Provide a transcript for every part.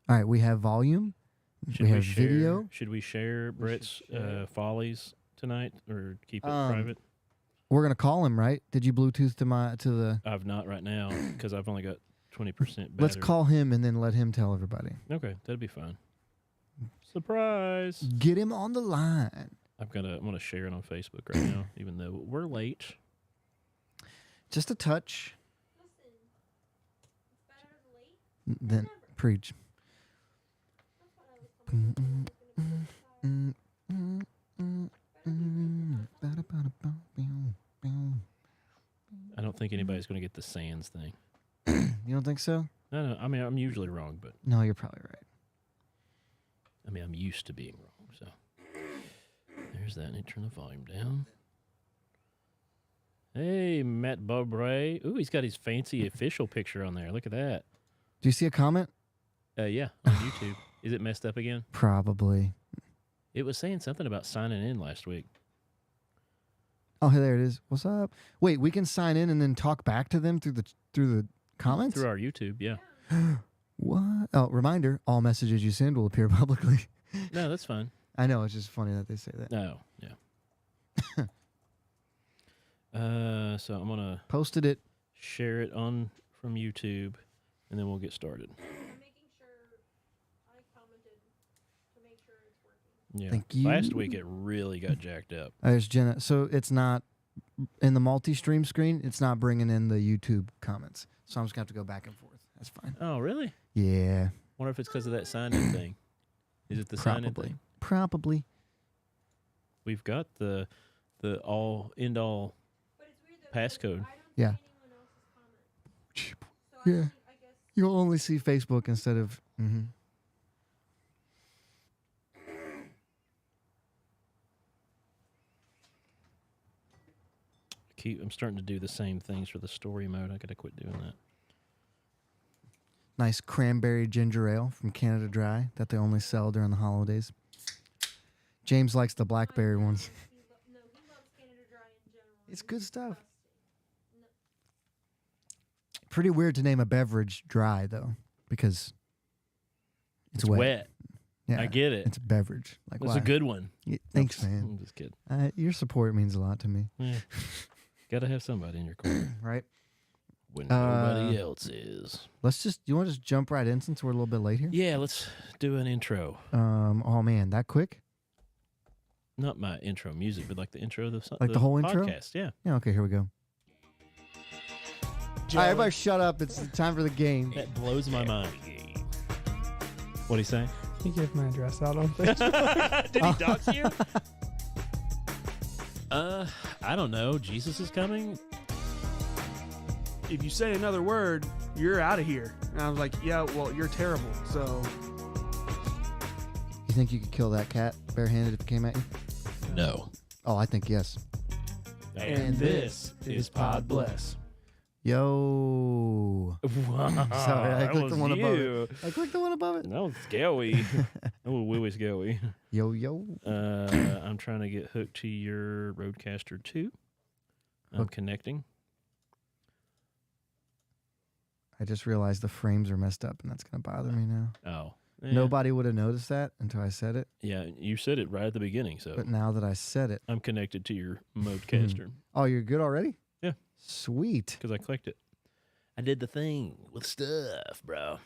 All right, we have volume. We have video. Should we share Brett's follies tonight or keep it private? We're gonna call him, right? Did you Bluetooth to the? I've not right now because I've only got 20% battery. Let's call him and then let him tell everybody. Okay, that'd be fine. Surprise! Get him on the line. I'm gonna share it on Facebook right now, even though we're late. Just a touch. Listen, it's better late. Then preach. I don't think anybody's gonna get the Sands thing. You don't think so? No. I mean, I'm usually wrong, but No, you're probably right. I mean, I'm used to being wrong. So there's that. And turn the volume down. Hey, Matt Bobray. Ooh, he's got his fancy official picture on there. Look at that. Do you see a comment? Yeah, on YouTube. Is it messed up again? Probably. It was saying something about signing in last week. Oh, hey, there it is. What's up? Wait, we can sign in and then talk back to them through the comments? Through our YouTube, yeah. What? Oh, reminder, all messages you send will appear publicly. No, that's fine. I know, it's just funny that they say that. No, yeah. So I'm going to Posted it. share it from YouTube, and then we'll get started. I'm making sure I commented to make sure it's working. Yeah. Thank you. Last week it really got jacked up. There's Jenna. So it's not, in the multi-stream screen, it's not bringing in the YouTube comments. So I'm just going to have to go back and forth. That's fine. Oh, really? Yeah. Wonder if it's because of that sign-in thing. Is it the sign-in thing? Probably. We've got the end-all But it's weird that passcode. I don't Yeah. see anyone else's comment. So Yeah. I guess You'll only see Facebook instead of... Mm-hmm. I'm starting to do the same things for the story mode. I got to quit doing that. Nice cranberry ginger ale from Canada Dry that they only sell during the holidays. James likes the blackberry ones. he loves Canada Dry in general. It's good stuff. Pretty weird to name a beverage dry, though, because it's wet. Yeah, I get it. It's a beverage. Like, It's why? a good one. Yeah, thanks, man. I'm just kidding. Your support means a lot to me. Yeah. Got to have somebody in your corner Right? when nobody else is. You want to just jump right in since we're a little bit late here? Yeah, let's do an intro. Oh, man, that quick? Not my intro music, but like the intro of The whole intro? podcast. Yeah. Yeah, okay, here we go. All right, everybody shut up. It's time for the game. That blows my mind. What'd he say? He gave my address out on Facebook. Did he dox you? I don't know. Jesus is coming. If you say another word, you're out of here. And I was like, yeah, well, you're terrible. So You think you could kill that cat barehanded if it came at you? No. Oh, I think yes. And this is Pod Bless. Yo. Sorry, I clicked the one above it. I clicked the one above it. No, scary. Oh, willy scary. Yo, yo. I'm trying to get hooked to your Rodecaster 2. I'm connecting. I just realized the frames are messed up, and that's going to bother me now. Oh. Yeah. Nobody would have noticed that until I said it. Yeah, you said it right at the beginning, so But now that I said it. I'm connected to your Modecaster Oh, you're good already? Yeah. Sweet. because I clicked it. I did the thing with stuff, bro.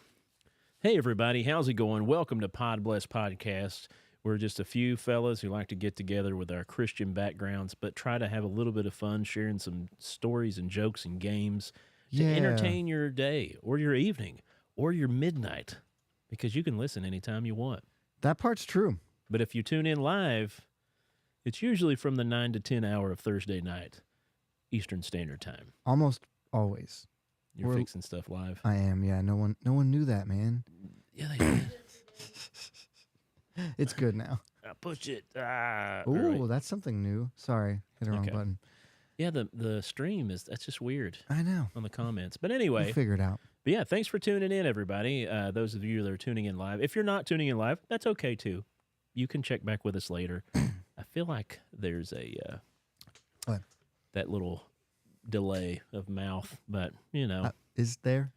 Hey, everybody. How's it going? Welcome to Pod Bless Podcast. We're just a few fellas who like to get together with our Christian backgrounds, but try to have a little bit of fun sharing some stories and jokes and games to entertain your day or your evening or your midnight, because you can listen anytime you want. That part's true. But if you tune in live, it's usually from the 9 to 10 hour of Thursday night, Eastern Standard Time. Almost always. You're fixing stuff live. I am, yeah. No one knew that, man. Yeah, they did. It's good now. I pushed it. Ooh, right. that's something new. Sorry, hit the wrong button. Yeah, the stream that's just weird I know. on the comments. But We'll anyway, figure it out. but yeah, thanks for tuning in, everybody. Those of you that are tuning in live. If you're not tuning in live, that's okay too. You can check back with us later. I feel like there's What? that little delay of mouth, but you know, Is there?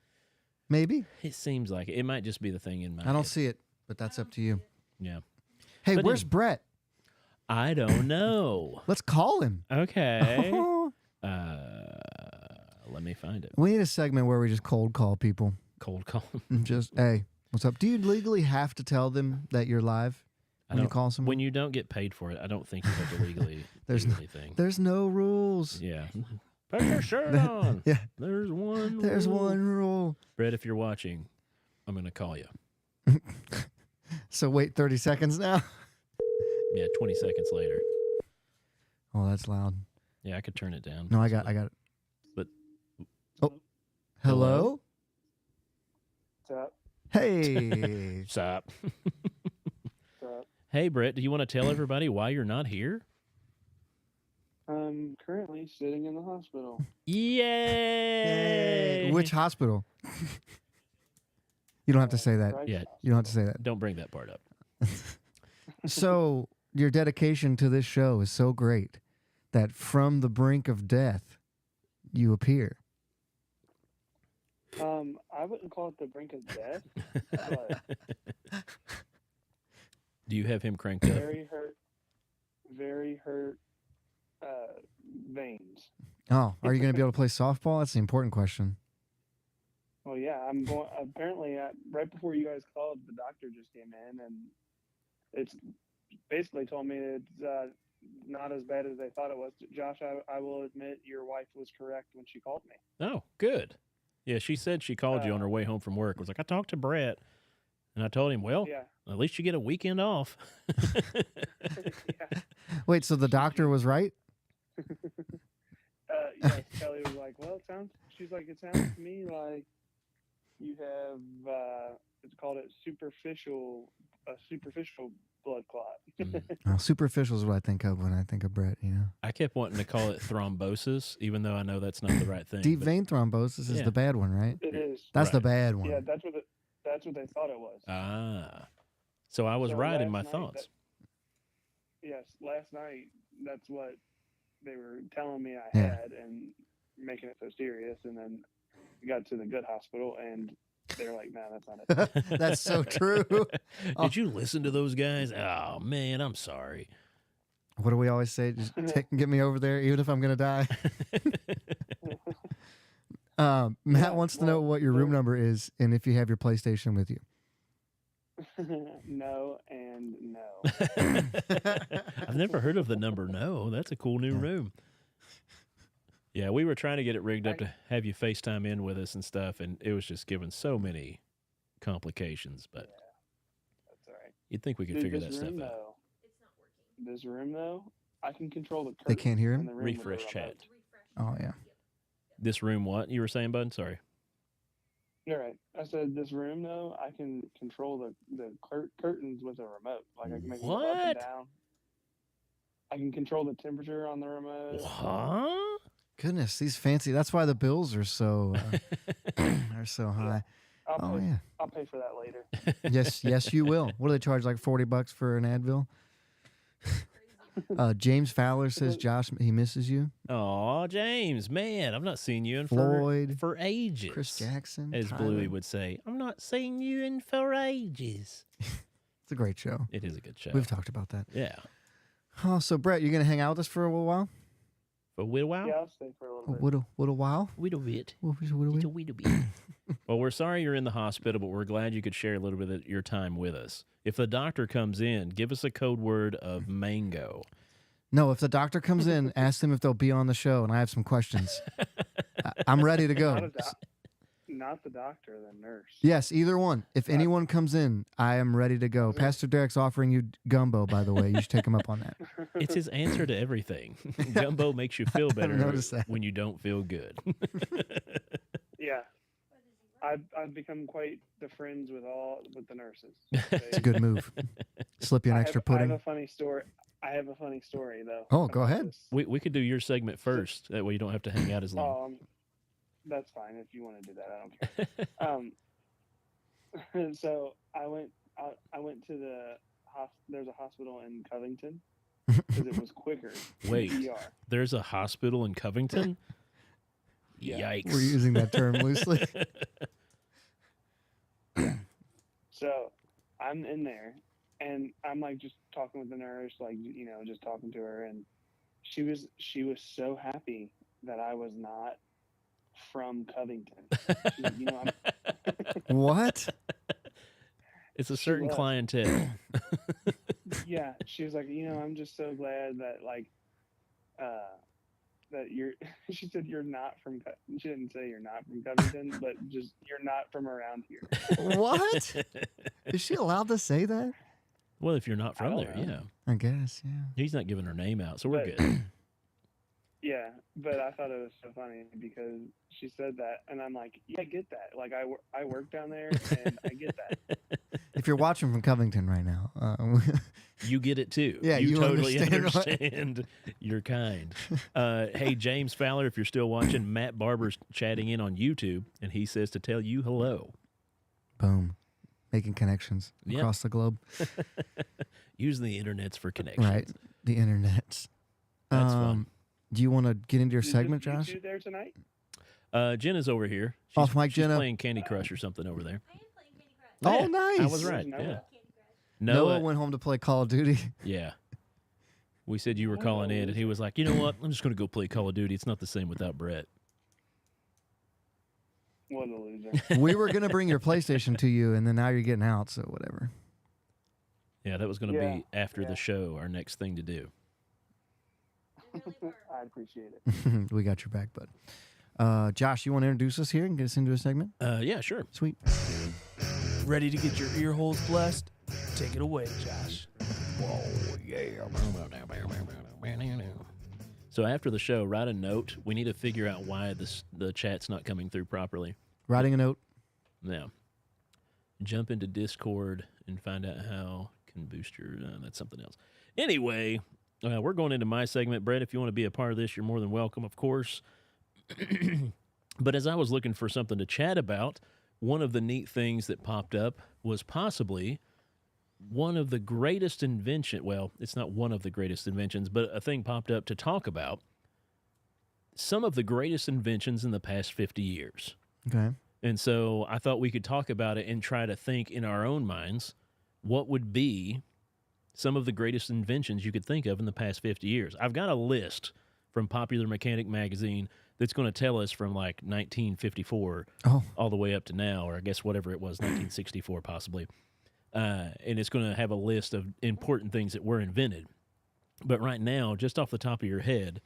Maybe. It seems like it. It might just be the thing in my I don't head. see it, but that's up to you. Yeah. Hey, But where's anyway. Brett? I don't know. Let's call him. Okay. Let me find it. We need a segment where we just cold call people. Cold call. And just, hey, what's up? Do you legally have to tell them that you're live when you call someone? When you don't get paid for it, I don't think you have to legally There's do no- anything. There's no rules. Yeah. Put your shirt on. Yeah. There's one There's rule. one rule. Brett, if you're watching, I'm going to call you. So wait 30 seconds now. Yeah, 20 seconds later. Oh, that's loud. Yeah, I could turn it down. No, I got it. But Oh, hello? What's up? Hey. stop. What's up? Hey, Brett, do you want to tell everybody why you're not here? I'm currently sitting in the hospital. Yay! Which hospital? You don't have to say that. Christ Yeah. Hospital. You don't have to say that. Don't bring that part up. So, your dedication to this show is so great that from the brink of death, you appear. I wouldn't call it the brink of death, but Do you have him cranked up? very hurt veins. Oh, are you going to be able to play softball? That's the important question. Well, yeah, I'm going. Apparently, right before you guys called, the doctor just came in, and it's basically told me it's not as bad as they thought it was. Josh, I will admit your wife was correct when she called me. Oh, good. Yeah, she said she called you on her way home from work. Was like, I talked to Brett, and I told him, well, Yeah. at least you get a weekend off. Yeah. Wait, so the doctor was right? Yes, Kelly was like, well, she's like, it sounds to me like you have, it's called a superficial blood clot. Oh, superficial is what I think of when I think of Brett, you know. I kept wanting to call it thrombosis, even though I know that's not the right thing. Deep but- vein thrombosis is Yeah. the bad one, right? It is. That's the Right. bad one. Yeah, that's what they thought it was. Ah. So I was So right in my last night, thoughts. Yes, last night, that's what they were telling me I Yeah. had and making it so serious. And then we got to the good hospital and they're like, no, that's not it. That's so true. Did you listen to those guys? Oh, man, I'm sorry. What do we always say? Just get me over there, even if I'm going to die. Matt Yeah, wants to know what your room they're- number is and if you have your PlayStation with you. No and no. I've never heard of the number no. That's a cool new Yeah. room. Yeah, we were trying to get it rigged up to have you FaceTime in with us and stuff, and it was just giving so many complications, but That's all right. you'd think we could Dude, figure this that stuff room, out. though, It's not working. this room, though, I can control the They curtains can't hear in him? the room with the Refresh chat. remote. Refresh. Oh, yeah. This room, what? You were saying, bud? Sorry. You're right. I said this room, though, I can control the curtains with a remote. Like, I can make them go up What? and down. I can control the temperature on the remote. Huh? Goodness, these fancy. That's why the bills are so are so high. Oh yeah. I'll pay for that later. Yes, you will. What do they charge? Like $40 for an Advil? James Fowler says, Josh, he misses you. Oh, James, man, I've not seen you in Floyd, for ages. Chris Jackson, As Tyler. Bluey would say, I'm not seeing you in for ages. It's a great show. It is a good show. We've talked about that. Yeah. Oh, so Brett, you're gonna hang out with us for a little while? A little while? Yeah, I'll stay for a little bit. Little while? Little bit. Little bit. Well, we're sorry you're in the hospital, but we're glad you could share a little bit of your time with us. If the doctor comes in, give us a code word of mango. No, if the doctor comes in, ask them if they'll be on the show, and I have some questions. I'm ready to Not, go. a not the doctor, the nurse. Yes, either one. If anyone comes in, I am ready to go. Pastor Derek's offering you gumbo, by the way. You should take him up on that. It's his answer to everything. Gumbo makes you feel better noticed that. when you don't feel good. Yeah. I've become quite the friends with the nurses. It's a good move. Slip you an extra I have pudding. a funny story. I have a funny story though. Oh, go about ahead. this. We could do your segment first. That way you don't have to hang out as long. That's fine if you want to do that. I don't care. So I went to there's a hospital in Covington because it was quicker. than Wait. ER. There's a hospital in Covington? Yeah. Yikes. We're using that term loosely. So I'm in there, and I'm like just talking with the nurse, like just talking to her, and she was so happy that I was not from Covington. She's like, What? It's a She certain was. clientele. yeah, she was like, I'm just so glad that that you're. She said you're not from. She didn't say you're not from Covington, but just you're not from around here. What? Is she allowed to say that? Well, if you're not from don't there, know. yeah. I guess, yeah. He's not giving her name out, so we're But- good. Yeah, but I thought it was so funny because she said that, and I'm like, yeah, I get that. Like I work down there, and I get that. If you're watching from Covington right now, You get it too. Yeah, you you totally understand understand. You're kind. Hey, James Fowler, if you're still watching, Matt Barber's chatting in on YouTube, and he says to tell you hello. boom, making connections Yep. across the globe. Using the internets for connections. Right, the internets. That's fun. Do you want to get into your Is segment, just you Josh? two there tonight? Jenna's over here. She's, Off mic, she's Jenna. playing Candy Crush or something over there. I am playing Candy Crush. Oh, nice. I was right. Noah? Yeah. Candy Crush. Noah went home to play Call of Duty. Yeah. We said you were calling in, and he was like, you know what? I'm just going to go play Call of Duty. It's not the same without Brett. What a loser. We were gonna bring your PlayStation to you, and then now you're getting out, so whatever. Yeah, that was going to Yeah, be after yeah. the show, our next thing to do. They really were. I appreciate it. We got your back, bud. Josh, you want to introduce us here and get us into a segment? Yeah, sure. Sweet. Ready to get your ear holes blessed? Take it away, Josh. So after the show, write a note. We need to figure out why the chat's not coming through properly. Writing a note. Now, jump into Discord and find out how can boost your. That's something else. Anyway, we're going into my segment. Brett, if you want to be a part of this, you're more than welcome, of course. But as I was looking for something to chat about, one of the neat things that popped up was possibly one of the greatest invention. Well, it's not one of the greatest inventions, but a thing popped up to talk about some of the greatest inventions in the past 50 years. Okay. And so I thought we could talk about it and try to think in our own minds what would be some of the greatest inventions you could think of in the past 50 years. I've got a list from Popular Mechanic magazine that's going to tell us from like 1954 Oh, all the way up to now, or I guess whatever it was, 1964 possibly. And it's going to have a list of important things that were invented. But right now, just off the top of your head,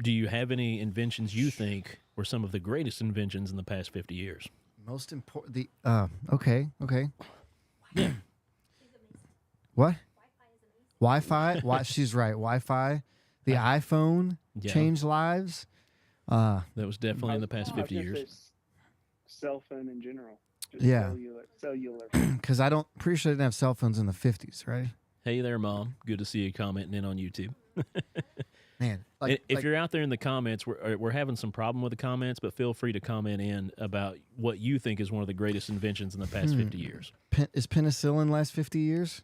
do you have any inventions you think were some of the greatest inventions in the past 50 years? most important. Okay. Yeah. What? Wi-Fi is amazing. Wi-Fi. She's right. Wi-Fi. The iPhone Yeah. changed lives. That was definitely in the past I was 50 gonna years. say cell phone in general. Just Yeah. Cellular. Because pretty sure they didn't have cell phones in the 50s, right? Hey there, Mom. Good to see you commenting in on YouTube. Man, If you're out there in the comments, we're having some problem with the comments, but feel free to comment in about what you think is one of the greatest inventions in the past 50 years. is penicillin last 50 years?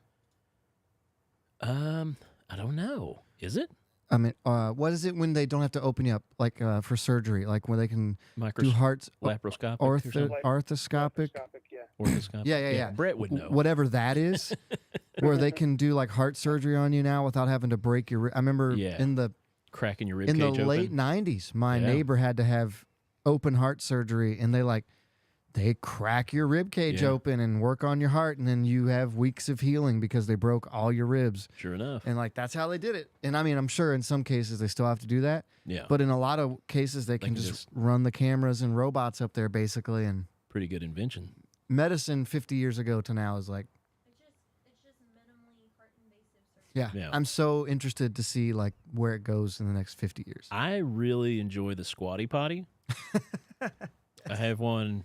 I don't know. Is it? I mean, what is it when they don't have to open you up, like for surgery, like when they can do hearts, laparoscopic or something? arthroscopic? Yeah. Orthoscopic? Yeah. Brett would know. Whatever that is, where they can do like heart surgery on you now without having to break your. I remember Yeah. in the Cracking your rib in the cage late open. 90s, my Yeah. neighbor had to have open heart surgery, and they crack your rib cage Yeah. open and work on your heart, and then you have weeks of healing because they broke all your ribs. Sure enough. And that's how they did it. And I mean, I'm sure in some cases they still have to do that, Yeah. but in a lot of cases they can can just just- run the cameras and robots up there basically. And Pretty good invention. medicine 50 years ago to now is like, It's just minimally heart invasive surgery. yeah. Yeah. I'm so interested to see where it goes in the next 50 years. I really enjoy the squatty potty. I have one.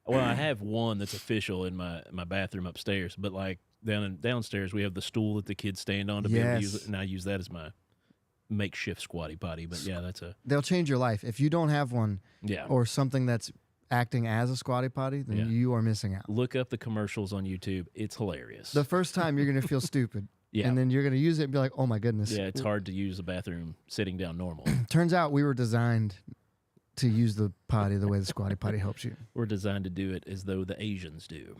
Well, I have one that's official in my bathroom upstairs, but downstairs we have the stool that the kids stand on to be able to use Yes. it, and I use that as my makeshift squatty potty. But yeah, that's a They'll change your life. If you don't have one yeah. or something that's acting as a squatty potty, then Yeah. you are missing out. Look up the commercials on YouTube. It's hilarious. The first time you're going to feel stupid. Yeah. And then you're going to use it and be like, oh my goodness. yeah, it's hard to use the bathroom sitting down normal. Turns out we were designed to use the potty the way the squatty potty helps you. We're designed to do it as though the Asians do.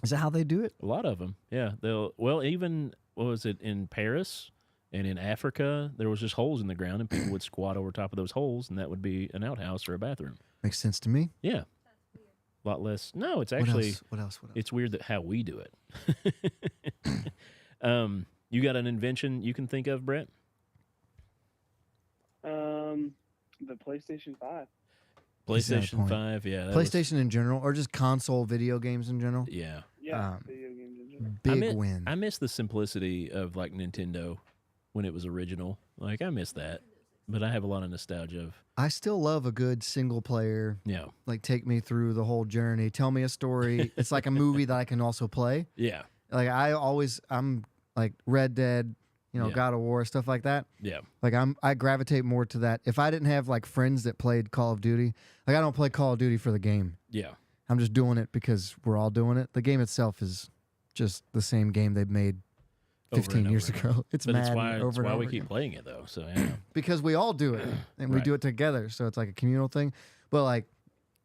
Is that how they do it? A lot of them, yeah. Even what was it in Paris and in Africa? There was just holes in the ground, and people would squat over top of those holes, and that would be an outhouse or a bathroom. Makes sense to me. Yeah, a lot less. No, it's What actually else? What else? it's weird that how we do it. You got an invention you can think of, Brett? The PlayStation 5. PlayStation 5, yeah. PlayStation in general, or just console video games in general. Yeah. Yeah, video games in general. Big win. I miss the simplicity of like Nintendo when it was original. Like I miss that, but I have a lot of nostalgia of. I still love a good single player. Yeah. Like take me through the whole journey. Tell me a story. It's like a movie that I can also play. Yeah. Like I'm like Red Dead, Yeah. God of War, stuff like that. Yeah. Like I gravitate more to that. If I didn't have like friends that played Call of Duty, like I don't play Call of Duty for the game. Yeah. I'm just doing it because we're all doing it. The game itself is just the same game they made Over 15 and years over. ago. It's But mad it's why, over and over we keep again. playing it though. So yeah. Because we all do it and we Right. do it together. So it's like a communal thing. But like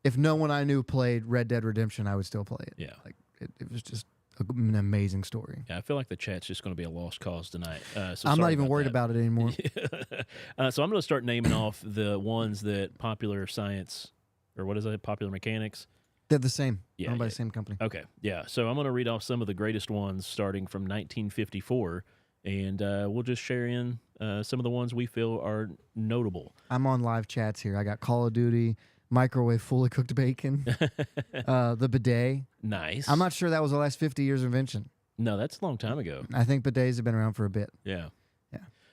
if no one I knew played Red Dead Redemption, I would still play it. Yeah. Like it was just an amazing story. Yeah. I feel like the chat's just going to be a lost cause tonight. So I'm sorry not even worried that. about it anymore. So I'm going to start naming off the ones that Popular Science, or what is it, Popular Mechanics. They're the same. Yeah, Owned by yeah. the same company. Okay, yeah. So I'm going to read off some of the greatest ones starting from 1954, and we'll just share in some of the ones we feel are notable. I'm on live chats here. I got Call of Duty, microwave fully cooked bacon, the bidet. Nice. I'm not sure that was the last 50 years invention. No, that's a long time ago. I think bidets have been around for a bit. Yeah.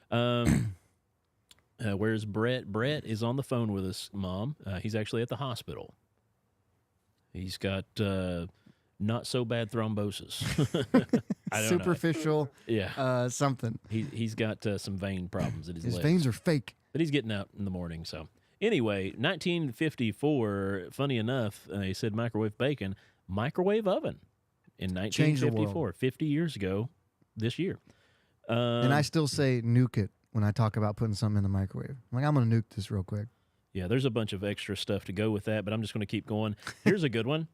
Yeah. Where's Brett? Brett is on the phone with us, Mom. He's actually at the hospital. He's got not so bad thrombosis. I don't know. Superficial, Yeah. something. He's got some vein problems in his legs. veins are fake. But he's getting out in the morning. So anyway, 1954, funny enough, he said microwave bacon, microwave oven in Changed the 1954, world. 50 years ago this year. And I still say nuke it when I talk about putting something in the microwave. I'm like, I'm going to nuke this real quick. Yeah, there's a bunch of extra stuff to go with that, but I'm just going to keep going. Here's a good one.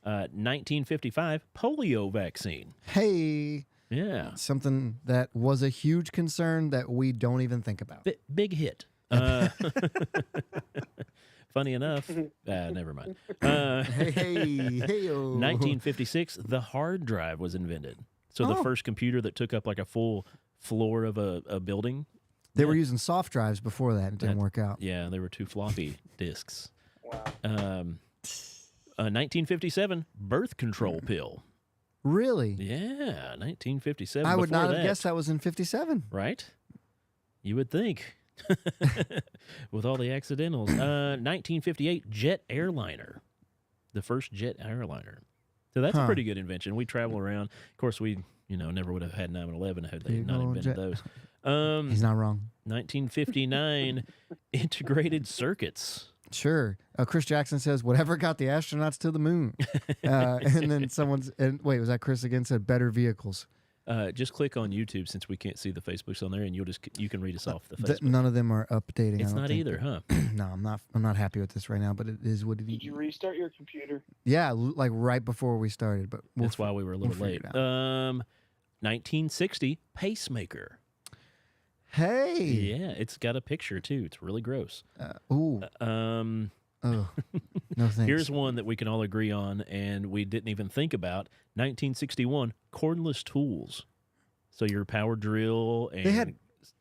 1955, polio vaccine. Hey, Yeah. something that was a huge concern that we don't even think about. Big hit. Funny enough, never mind. Hey, 1956, the hard drive was invented. So the Oh. first computer that took up like a full floor of a building. They were using soft drives before that. It didn't work out. Yeah, they were 2 floppy disks. Wow. 1957, birth control pill. Really? Yeah, 1957. I would Before not have that, guessed that was in 57. Right? You would think. With all the accidentals. 1958, jet airliner. The first jet airliner. So that's a Huh. pretty good invention. We travel around. Of course, we never would have had 9/11 had they Big not ol' invented jet. those. He's not wrong. 1959, integrated circuits. Sure. Chris Jackson says, whatever got the astronauts to the moon. And then wait, was that Chris again? Said better vehicles. Just click on YouTube since we can't see the Facebooks on there, and you can read us off the Facebook. None of them are updating. It's I don't not think. either, huh? No, I'm not happy with this right now, but it is what it Did is. you restart your computer? Yeah, like right before we started, but That's why we were a little we'll late. figure it 1960, pacemaker. Hey. Yeah, it's got a picture too. It's really gross. Ooh. Um, Oh. No thanks. Here's one that we can all agree on, and we didn't even think about. 1961, cordless tools. So your power drill and They had-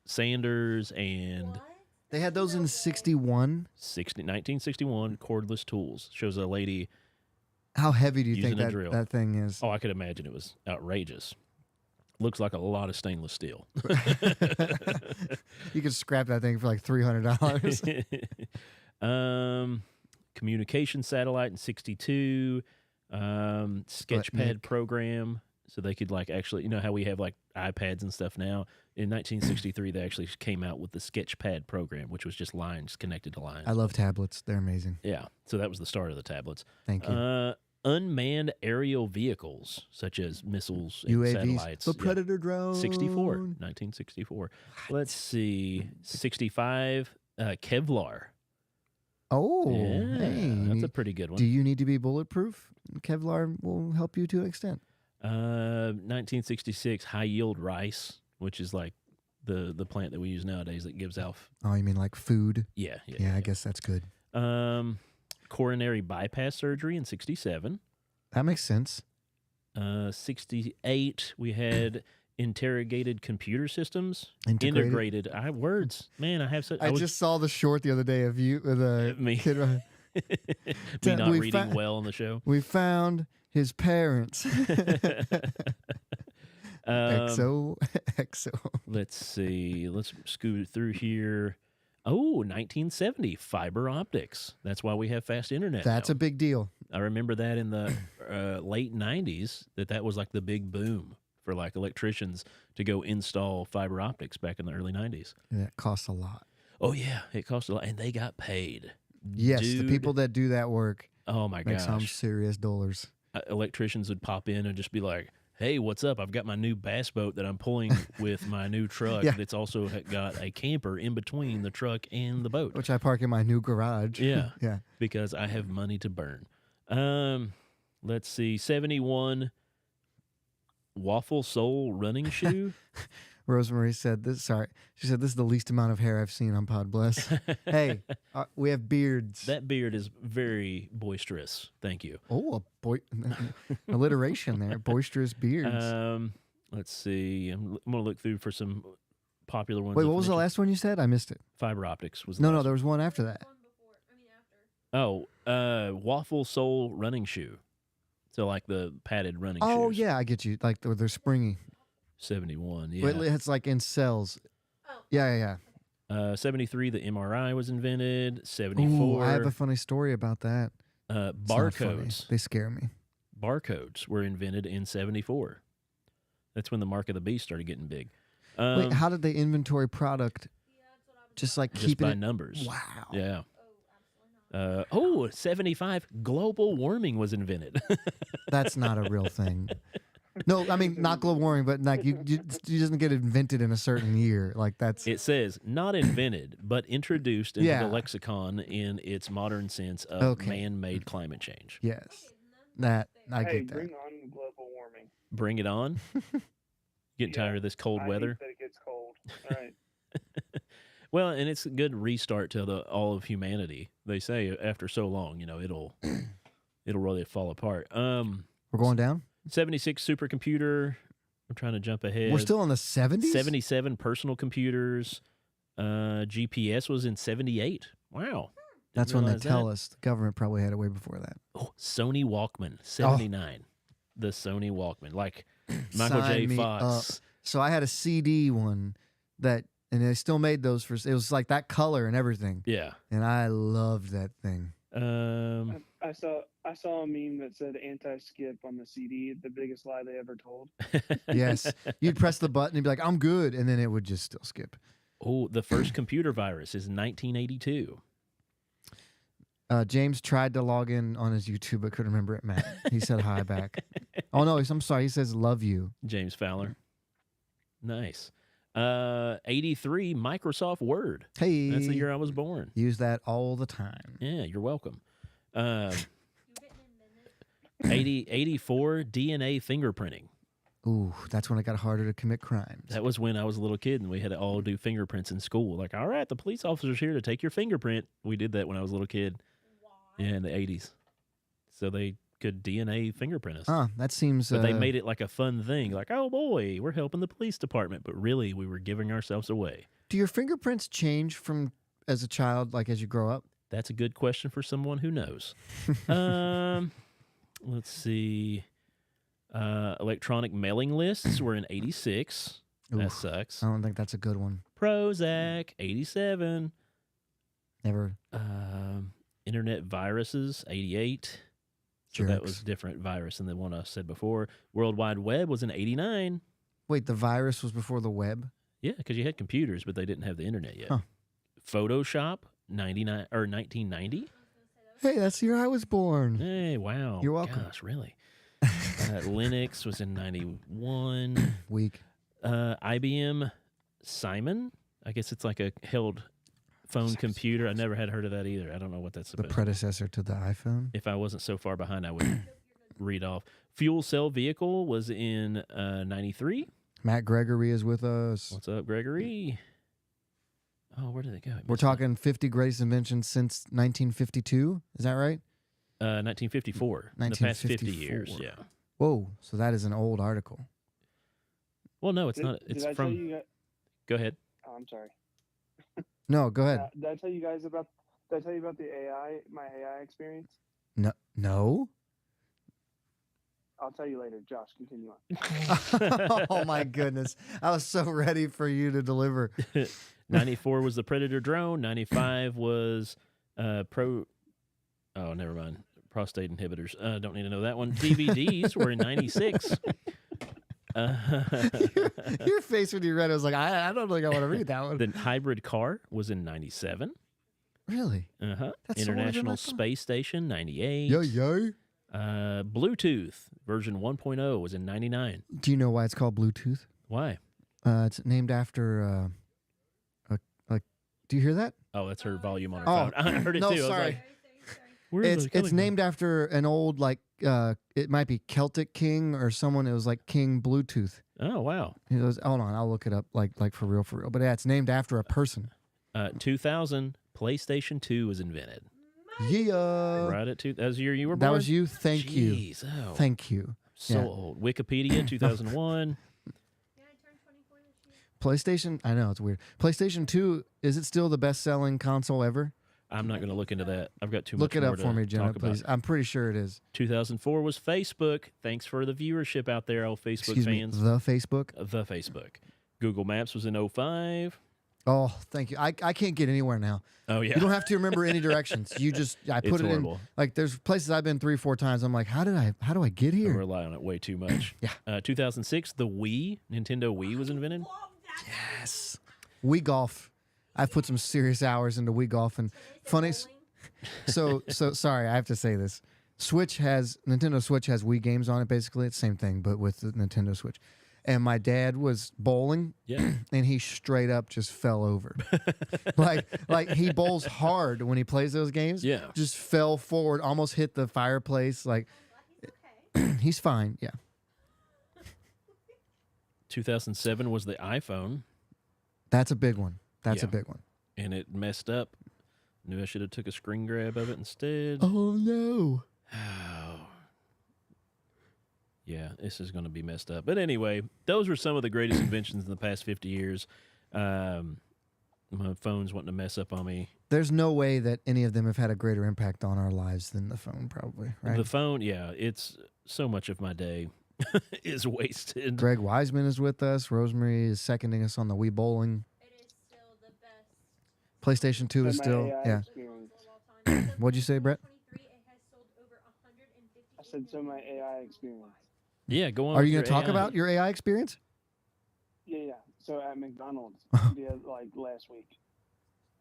sanders and What? They had those in 61. 1961 cordless tools. Shows a lady. How heavy do you Using think a drill. that thing is? Oh, I could imagine it was outrageous. Looks like a lot of stainless steel. You could scrap that thing for like $300. Communication satellite in 62, sketchpad Nick. program, so they could like actually, how we have like iPads and stuff now. In 1963, they actually came out with the sketchpad program, which was just lines connected to lines. I love tablets. They're amazing. Yeah, so that was the start of the tablets. Thank you. Unmanned aerial vehicles, such as missiles and UAVs. satellites. The Yeah. Predator drone. 1964. Let's see, 65, Kevlar. Oh, Yeah, hey. that's a pretty good one. Do you need to be bulletproof? Kevlar will help you to an extent. 1966 high yield rice, which is like the plant that we use nowadays that gives off. Oh, you mean like food? Yeah. Yeah, I guess that's good. Coronary bypass surgery in 67. That makes sense. 68 we had interrogated computer systems. Integrated. Words, man. I have such. I just saw the short the other day of you with a Me. kid. me not we reading fa- well on the show. We found his parents. XO. Let's see. Let's scoot through here. Oh, 1970 fiber optics. That's why we have fast internet. That's now. a big deal. I remember that in the late 90s that was like the big boom for like electricians to go install fiber optics back in the early 90s. That costs a lot. Oh yeah, it cost a lot, and they got paid. Yes, the Dude. people that do that work Oh my make some gosh. serious dollars. Electricians would pop in and just be like, "Hey, what's up? I've got my new bass boat that I'm pulling with my new truck. Yeah. That's also got a camper in between the truck and the boat." Which I park in my new garage. Yeah. Yeah. Because I have money to burn. Let's see, 71 waffle sole running shoe. Rosemary said this. Sorry. She said, this is the least amount of hair I've seen on Pod Bless. Hey, we have beards. That beard is very boisterous. Thank you. Oh, alliteration there. Boisterous beards. Let's see. I'm going to look through for some popular ones. Wait, of what was the mention. last one you said? I missed it. Fiber optics was the No, last there was one after that. One before. I mean after. Oh, waffle sole running shoe. So like the padded running Oh, shoes. yeah, I get you. Like they're springy. 71, yeah. Wait, it's like in cells. Oh. Yeah. 73, the MRI was invented. Ooh, 74, I have a funny story about that. It's not funny. barcodes. They scare me. Barcodes were invented in 74. That's when the mark of the beast started getting big. Wait, how did they inventory product? Yeah, that's what I was. Just like just keeping by it. numbers. Wow. Yeah. Oh, absolutely not. 75, global warming was invented. That's not a real thing. No, I mean not global warming, but like you doesn't get invented in a certain year. Like that's It says not invented, but introduced into Yeah. the lexicon in its modern sense of Okay. man-made climate change. yes. That I Hey, get that. bring on global warming. Bring it on. Getting tired of this cold I weather. hate that it gets cold. All right. Well, and it's a good restart to all of humanity. They say after so long, it'll really fall apart. We're going down. 76 supercomputer. I'm trying to jump ahead. We're still in the 70s. 77 personal computers. GPS was in 78. Wow. Didn't That's when they realize tell that. us. The government probably had it way before that. Oh, Sony Walkman, 79. The Sony Walkman. Like Michael Sign J. me Fox. So I had a CD one and they still made those for. It was like that color and everything, Yeah. and I loved that thing. I saw a meme that said anti-skip on the CD, the biggest lie they ever told. Yes, you'd press the button and be like, "I'm good," and then it would just still skip. Oh, the first computer virus is 1982. James tried to log in on his YouTube but couldn't remember it. Matt, he said hi back. Oh no, I'm sorry. He says love you. James Fowler. Nice. 83 Microsoft Word. Hey, That's the year I was born. use that all the time. Yeah, you're welcome. You didn't invent it. 84 DNA fingerprinting. Ooh, that's when it got harder to commit crimes. That was when I was a little kid and we had to all do fingerprints in school. Like, all right, the police officer's here to take your fingerprint. We did that when I was a little kid. Why? Yeah, in the 80s. So they could DNA fingerprint us. That seems. But they made it like a fun thing. Like, oh boy, we're helping the police department. But really, we were giving ourselves away. Do your fingerprints change from as a child, like as you grow up? That's a good question for someone who knows. Let's see. Electronic mailing lists were in 86. That Oof. sucks. I don't think that's a good one. Prozac, 87. Never. Internet viruses, 88. So that was Jerks. a different virus than the one I said before. World Wide Web was in 89. Wait, the virus was before the web? Yeah, because you had computers, but they didn't have the internet yet. Huh. Photoshop, 1990. Hey, that's the year I was born. Hey, wow. You're welcome. Gosh, really? Linux was in 91. Weak. IBM Simon. I guess it's like a held phone computer. I never had heard of that either. I don't know what that's The supposed to be. predecessor to the iPhone. If I wasn't so far behind, I would read off. Fuel cell vehicle was in 93. Matt Gregory is with us. What's up, Gregory? Oh, where did it go? We're talking 50 greatest inventions since 1952. Is that right? 1954. In the past 50 years, yeah. Whoa. So that is an old article. Well, no, it's Did- not. It's did I from. Tell you guys, Go ahead. oh, I'm sorry. No, go ahead. Did I tell you guys about? Did I tell you about the AI? My AI experience? No. I'll tell you later. Josh, continue on. Oh my goodness. I was so ready for you to deliver. 94 was the Predator drone. 95 was Oh, never mind. Prostate inhibitors. Don't need to know that one. DVDs were in 96. Your face when you read it was like, I don't think I want to read that one. The hybrid car was in 97. Really? Uh-huh. That's so older than I International thought. Space Station, 98. Yo. Bluetooth version 1.0 was in 99. Do you know why it's called Bluetooth? Why? It's named after do you hear that? Oh, that's her volume on her Oh, phone. I heard it no, too. I was sorry. like, where is it It's coming named after an old it might be Celtic king or someone. It was like King Bluetooth. from? Oh, wow. He goes, hold on, I'll look it up like for real. But yeah, it's named after a person. 2000, PlayStation 2 was invented. Yeah. Right at that was the year you were born? That was you. Thank you. Jeez, oh, Thank you. so yeah. old. Wikipedia, 2001. Yeah, I turned 24 this year. PlayStation, I know it's weird. PlayStation 2, is it still the best-selling console ever? I'm not going to look into that. I've got too Look much it more up to for me, Jenna, talk about. please. I'm pretty sure it is. 2004 was Facebook. Thanks for the viewership out there, all Facebook Excuse me, fans. the Facebook. The Facebook. Google Maps was in 05. Oh, thank you. I can't get anywhere now. Oh, yeah. You don't have to remember any directions. I It's put it horrible. in. Like there's places I've been 3-4 times. I'm like, how do I get I here? rely on it way too much. Yeah. 2006, the Wii, Nintendo Wii was invented. Yes. Wii golf. I've put some serious hours into Wii golf and funny. So sorry, I have to say this. Nintendo Switch has Wii games on it. Basically, it's the same thing, but with the Nintendo Switch. And my dad was bowling, Yeah. and he straight up just fell over. like he bowls hard when he plays those games. Yeah. Just fell forward, almost hit the fireplace. Like he's fine. Yeah. 2007 was the iPhone, That's a big one. That's a Yeah. big one. and it messed up. Knew I should have took a screen grab of it instead. Oh no. Yeah, this is going to be messed up. But anyway, those were some of the greatest inventions in the past 50 years. My phone's wanting to mess up on me. There's no way that any of them have had a greater impact on our lives than the phone, probably, right? The phone, yeah, it's so much of my day is wasted. Greg Wiseman is with us. Rosemary is seconding us on the Wii bowling. It is still the best PlayStation 2 is My still, AI yeah. experience. console of all time. What'd you say, Brett? 2023, it has sold over 150. I said so. My AI experience. Yeah, go on. Are with you your going to talk AI. about your AI experience? Yeah. So at McDonald's, like last week,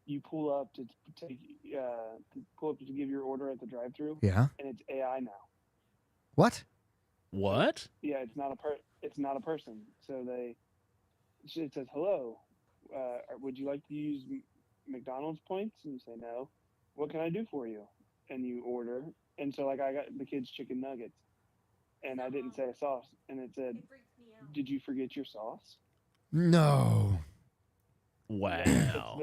you pull up to give your order at the drive-through, Yeah. and it's AI now. What? What? Yeah, it's not a person. So it says, "Hello, would you like to use McDonald's points?" And you say no. What can I do for you? And you order. And so like I got the kids chicken nuggets, and I didn't say a sauce, and it said, It freaks me out. "Did you forget your sauce?" No. Wow.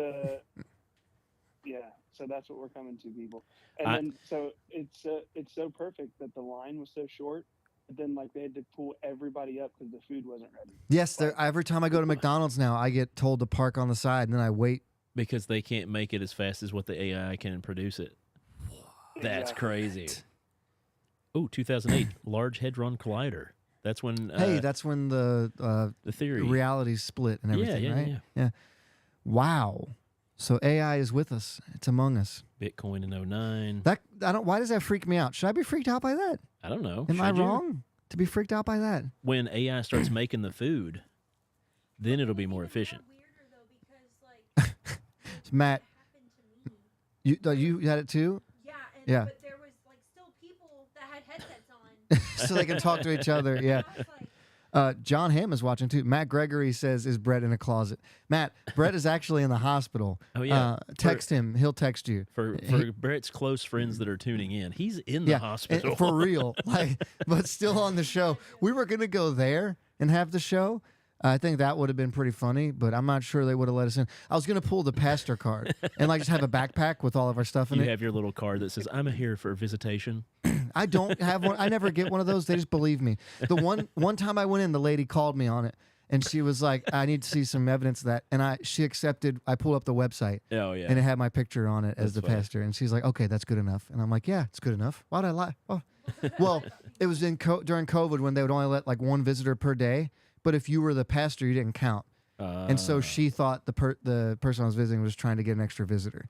Yeah, so that's what we're coming to, people. And I- then so it's so perfect that the line was so short, but then like they had to pull everybody up because the food wasn't ready. Yes, every time I go to McDonald's now, I get told to park on the side, and then I wait. Because they can't make it as fast as what the AI can produce it. That's Exactly. crazy. Oh, 2008, Large Hadron Collider. That's when Hey, that's when the theory. reality split and everything, yeah, right? yeah. Wow. So AI is with us. It's among us. Bitcoin in 09. Why does that freak me out? Should I be freaked out by that? I don't know. Am I Should you? wrong to be freaked out by that? When AI starts making the food, then it'll be more efficient. Weirder though, because like Matt, happened to me. you had it too? Yeah, and Yeah. but there was like still people that had headsets on. So they can talk to each other. Yeah. I was like, John Hamm is watching too. Matt Gregory says, "Is Brett in a closet?" Matt, Brett is actually in the hospital. Oh, yeah. Text him; he'll text you. For Brett's close friends that are tuning in, he's in the Yeah, hospital for real. Like, but still on the show. We were gonna go there and have the show. I think that would have been pretty funny, but I'm not sure they would have let us in. I was gonna pull the pastor card and like just have a backpack with all of our stuff in You it. have your little card that says, "I'm here for visitation." I don't have one. I never get one of those. They just believe me. The one time I went in, the lady called me on it, and she was like, "I need to see some evidence of that." And she accepted. I pulled up the website, Oh yeah. and it had my picture on it as That's the funny. pastor. And she's like, "Okay, that's good enough." And I'm like, "Yeah, it's good enough." Why'd I lie? Oh. Well, it was during COVID when they would only let like one visitor per day. But if you were the pastor, you didn't count. And so she thought the person I was visiting was trying to get an extra visitor.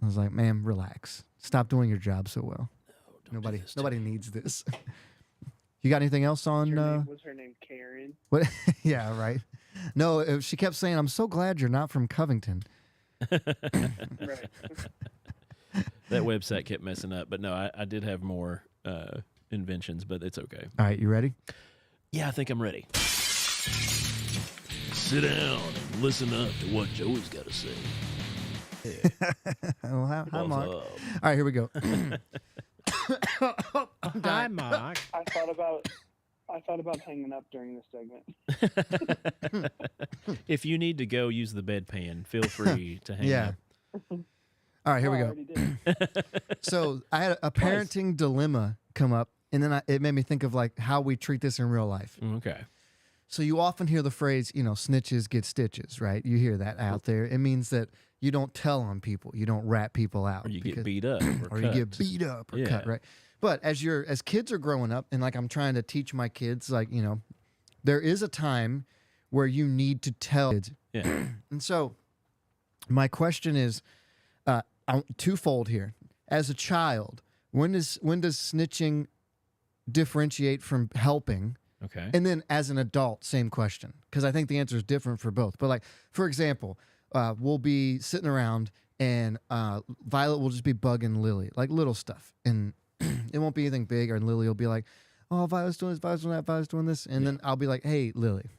I was like, "Ma'am, relax. Stop doing your job so well. Nobody needs this." You got anything else on? Was her name Karen? What? Yeah, right. No, she kept saying, "I'm so glad you're not from Covington." Right. That website kept messing up, but no, I did have more inventions, but it's okay. All right, you ready? Yeah, I think I'm ready. Sit down and listen up to what Joey's got to say. Oh, hi, What's Mark. up? All right, here we go. Hi, Mark. I thought about hanging up during this segment. If you need to go use the bedpan, feel free to hang Yeah. up. All right, here we I go. already did. So I had a parenting dilemma come up, and then it made me think of like how we treat this in real life. Okay. So you often hear the phrase, snitches get stitches, right? You hear that out there. It means that you don't tell on people, you don't rat people out, Or you get beat up. Or you get beat up or Yeah. cut, right? But as kids are growing up, and like I'm trying to teach my kids, like there is a time where you need to tell kids. Yeah. And so my question is twofold here. As a child, when does snitching differentiate from helping? Okay. And then as an adult, same question, because I think the answer is different for both. But like, for example, we'll be sitting around and Violet will just be bugging Lily, like little stuff. And it won't be anything big, and Lily will be like, "Oh, Violet's doing this, Violet's doing that, Violet's doing this." And then I'll be like, "Hey, Lily,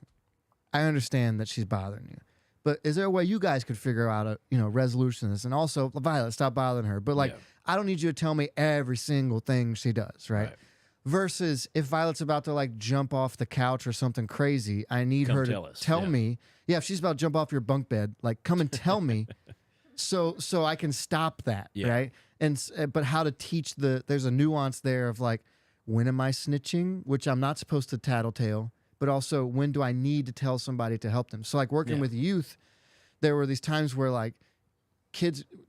I understand that she's bothering you, but is there a way you guys could figure out a resolution to this? And also, Violet, stop bothering her. But like, Yeah. I don't need you to tell me every single thing she does, right? Versus if Violet's about to like jump off the couch or something crazy, I need Come her tell to us, tell yeah. me. Yeah, if she's about to jump off your bunk bed, like come and tell me, so I can stop that, Yeah. right? And but how to teach there's a nuance there of like, when am I snitching, which I'm not supposed to tattletale, but also when do I need to tell somebody to help them? So like working Yeah. with youth, there were these times where like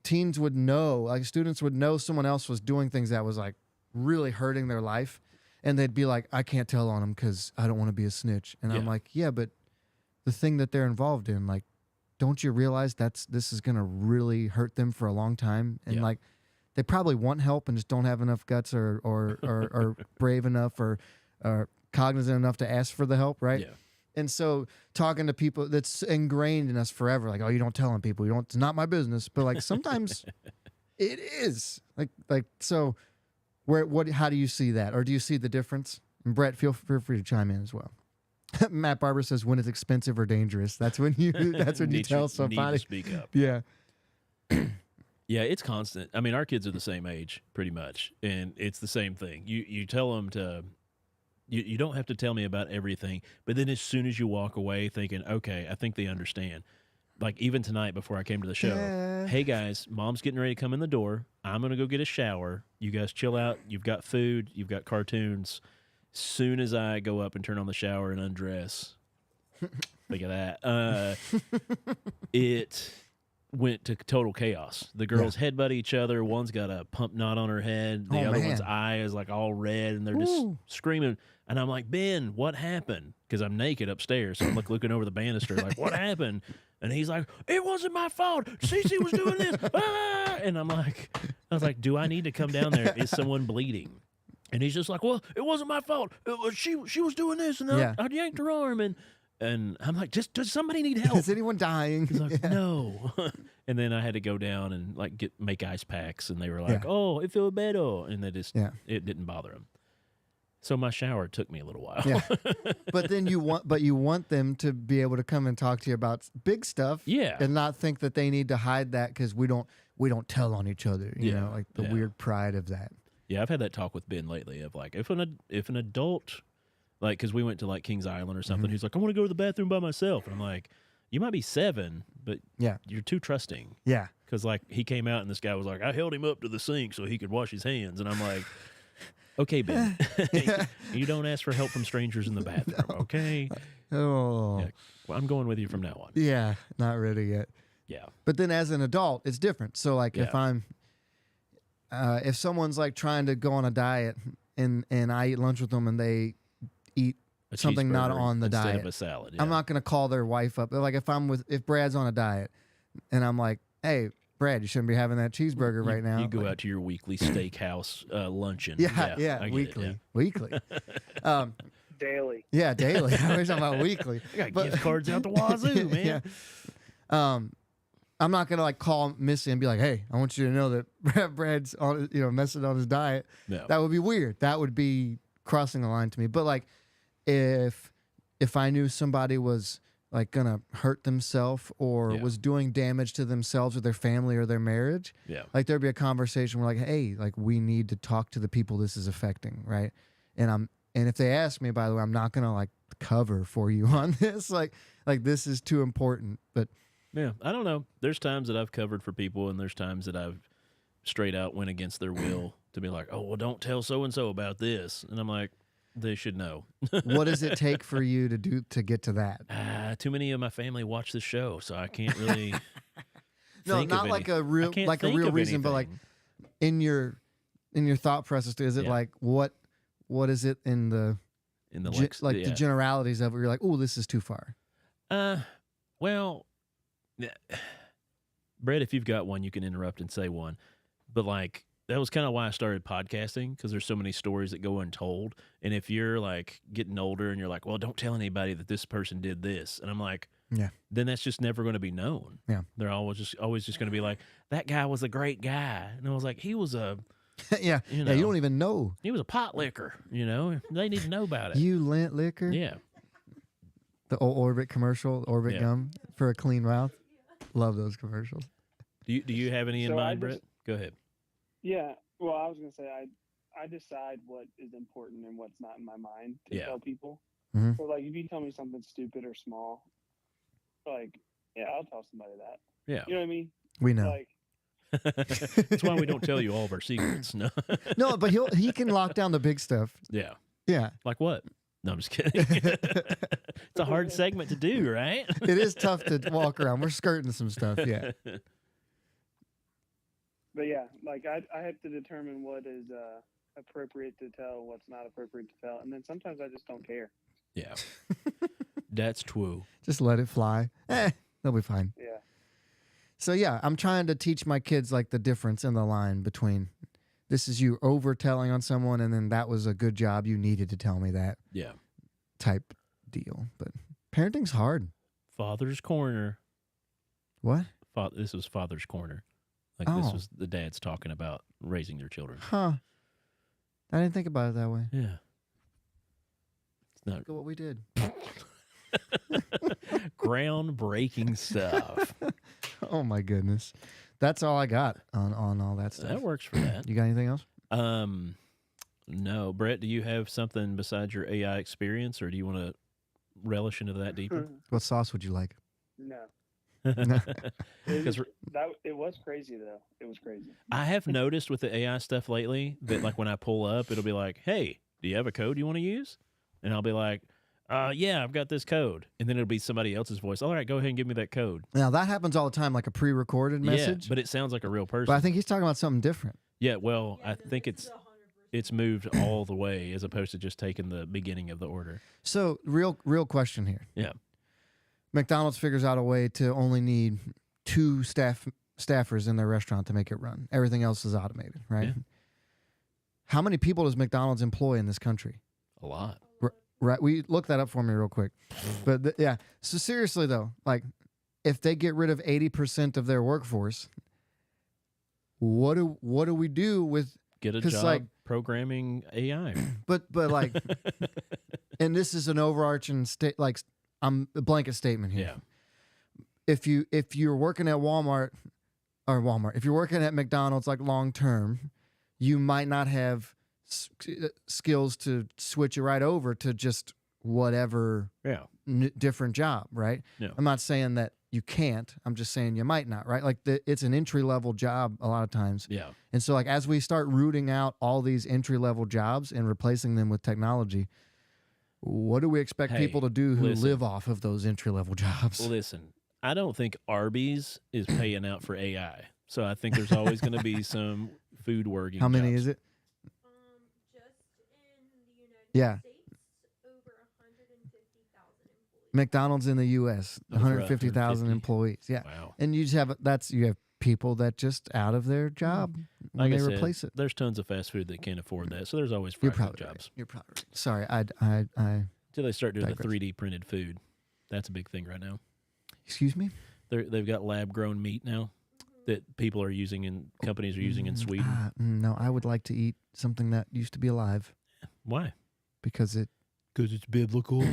teens would know, like students would know someone else was doing things that was like really hurting their life, and they'd be like, "I can't tell on them because I don't want to be a snitch." And I'm Yeah. like, "Yeah, but the thing that they're involved in, like, don't you realize this is gonna really hurt them for a long time?" And Yeah. like, they probably want help and just don't have enough guts or brave enough or cognizant enough to ask for the help, right? Yeah. And so talking to people, that's ingrained in us forever, like, "Oh, you don't tell on people, it's not my business." But like sometimes it is like so. How do you see that, or do you see the difference? And Brett, feel free to chime in as well. Matt Barber says, "When it's expensive or dangerous, that's when you Need tell Need somebody." to speak up. Yeah, Yeah, it's constant. I mean, our kids are the same age, pretty much, and it's the same thing. You tell them to. You don't have to tell me about everything, but then as soon as you walk away thinking, "Okay, I think they understand." Like even tonight before I came to the show, Yeah. "Hey guys, Mom's getting ready to come in the door. I'm gonna go get a shower. You guys chill out. You've got food. You've got cartoons." Soon as I go up and turn on the shower and undress, look at that. It went to total chaos. The girls headbutt each other. One's got a pump knot on her head. The Oh, other man. one's eye is like all red, and they're just Ooh. screaming. And I'm like, "Ben, what happened?" Because I'm naked upstairs, so I'm like looking over the banister, like, "What happened?" And he's like, "It wasn't my fault. Cece was doing this." Ah! And I was like, "Do I need to come down there? Is someone bleeding?" And he's just like, "Well, it wasn't my fault. It was, she was doing this, and Yeah. I yanked her arm." And I'm like, "Does somebody need help?" Is anyone dying? He's like, Yeah. "No." And then I had to go down and like make ice packs, and they were like, Yeah. "Oh, it feels better," and they just Yeah. it didn't bother them. So my shower took me a little while. Yeah. But then you want them to be able to come and talk to you about big stuff. Yeah. And not think that they need to hide that because we don't tell on each other. You Yeah. know, like the Yeah. weird pride of that. Yeah, I've had that talk with Ben lately of like, if an adult, like, because we went to like Kings Island or something, he's like, I want to go to the bathroom by myself. And I'm like, you might be 7, but Yeah. you're too trusting. Yeah. Because like he came out and this guy was like, I held him up to the sink so he could wash his hands. And I'm like, okay, Ben, you don't ask for help from strangers in the bathroom, okay? Oh. Yeah. Well, I'm going with you from now on. Yeah. Not ready yet. Yeah. But then as an adult, it's different. So like if Yeah. I'm if someone's like trying to go on a diet and I eat lunch with them and they eat A something not cheeseburger on the instead diet, of a salad. I'm yeah. not going to call their wife up. Like if Brad's on a diet and I'm like, hey, Brad, you shouldn't be having that cheeseburger right now. You go Like, out to your weekly steakhouse luncheon. Yeah, I get it, weekly, yeah. weekly. Daily. Yeah, daily. I was talking about weekly. I got But- gift cards out the wazoo, man. Yeah. I'm not gonna like call Missy and be like, "Hey, I want you to know that Brad's on, messing on his diet." No. That would be weird. That would be crossing the line to me. But like, if I knew somebody was like gonna hurt themselves or Yeah. was doing damage to themselves or their family or their marriage, Yeah. like there'd be a conversation where like, "Hey, like we need to talk to the people this is affecting, right?" And if they ask me, by the way, I'm not gonna like cover for you on this. Like this is too important. But Yeah, I don't know. There's times that I've covered for people, and there's times that I've straight out went against their will to be like, oh, well, don't tell so-and-so about this. And I'm like, they should know. what does it take for you to get to that? Too many of my family watch the show, so I can't really No, think of not like any- a real I can't like a think real of reason, but like anything in your thought process, is it Yeah. like what is it in the in the the generalities of it? You're like, oh, this is too far. Well, yeah. Brett, if you've got one, you can interrupt and say one. But like that was kind of why I started podcasting, because there's so many stories that go untold. And if you're like getting older and you're like, well, don't tell anybody that this person did this, and I'm like, Yeah. then that's just never going to be known. Yeah. They're always just going to be like, that guy was a great guy, and I was like, he was a Yeah, You yeah. You know. don't even know. he was a pot licker. They need to know about it. You lint liquor. Yeah. The old Orbit commercial, Orbit Yeah. gum for a clean mouth. Love those commercials. Do you have any in So I mind, just- Brett? Go ahead. Yeah. Well, I was gonna say I decide what is important and what's not in my mind to Yeah. tell people. Mhm. So like if you tell me something stupid or small, like yeah, I'll tell somebody that. Yeah. You know what I mean? We know. Like That's why we don't tell you all of our secrets. No. No, but he can lock down the big stuff. Yeah. Yeah. Like what? No, I'm just kidding. It's a hard segment to do, right? It is tough to walk around. We're skirting some stuff. Yeah. but yeah, like I have to determine what is appropriate to tell, what's not appropriate to tell, and then sometimes I just don't care. Yeah. That's true. Just let it fly. They'll be fine. Yeah. So yeah, I'm trying to teach my kids like the difference in the line between this is you over telling on someone and then that was a good job. You needed to tell me that Yeah. type deal. But parenting's hard. Father's Corner. What? This was Father's Corner. Like Oh. this was the dads talking about raising their children. Huh. I didn't think about it that way. Yeah. It's not Look at what we did. groundbreaking stuff. Oh my goodness. That's all I got on all that stuff. That works for that. You got anything else? No. Brett, do you have something besides your AI experience, or do you want to relish into that deeper? What sauce would you like? No. Because It was crazy though. It was crazy. I have noticed with the AI stuff lately that like when I pull up, it'll be like, hey, do you have a code you want to use? And I'll be like, yeah, I've got this code. And then it'll be somebody else's voice. All right, go ahead and give me that code. Now that happens all the time, like a pre-recorded message. Yeah, but it sounds like a real person. But I think he's talking about something different. Yeah, well, I think it's moved all the way as opposed to just taking the beginning of the order. So real question here. Yeah. McDonald's figures out a way to only need 2 staffers in their restaurant to make it run. Everything else is automated, right? Yeah. How many people does McDonald's employ in this country? A lot. Right, we look that up for me real quick. But yeah, so seriously though, like if they get rid of 80% of their workforce, what do we do with get a 'Cause, job like- programming AI. But like, and this is an overarching like I'm a blanket statement here. Yeah. If you're working at Walmart, if you're working at McDonald's like long term, you might not have skills to switch it right over to just whatever Yeah. different job, right? Yeah. I'm not saying that you can't. I'm just saying you might not, right? Like it's an entry level job a lot of times. Yeah. And so like as we start rooting out all these entry level jobs and replacing them with technology, what do we expect Hey, people to do who listen. live off of those entry level jobs? Listen, I don't think Arby's is paying out for AI. So I think there's always going to be some food working. How many jobs. is it? Just in the United Yeah. States, over 150,000 employees. McDonald's in the U.S. Over 150,000 150. employees. Yeah, Wow. and you just have you have people that just out of their job when Like they I said, replace it. there's tons of fast food that can't afford that. So there's always You're fractional probably right. jobs. You're probably right. Sorry, I Until they start doing Digress. the 3D printed food. That's a big thing right now. excuse me. They've got lab grown meat now that people are using and companies are using in Sweden. No, I would like to eat something that used to be alive Why? because Because it's biblical.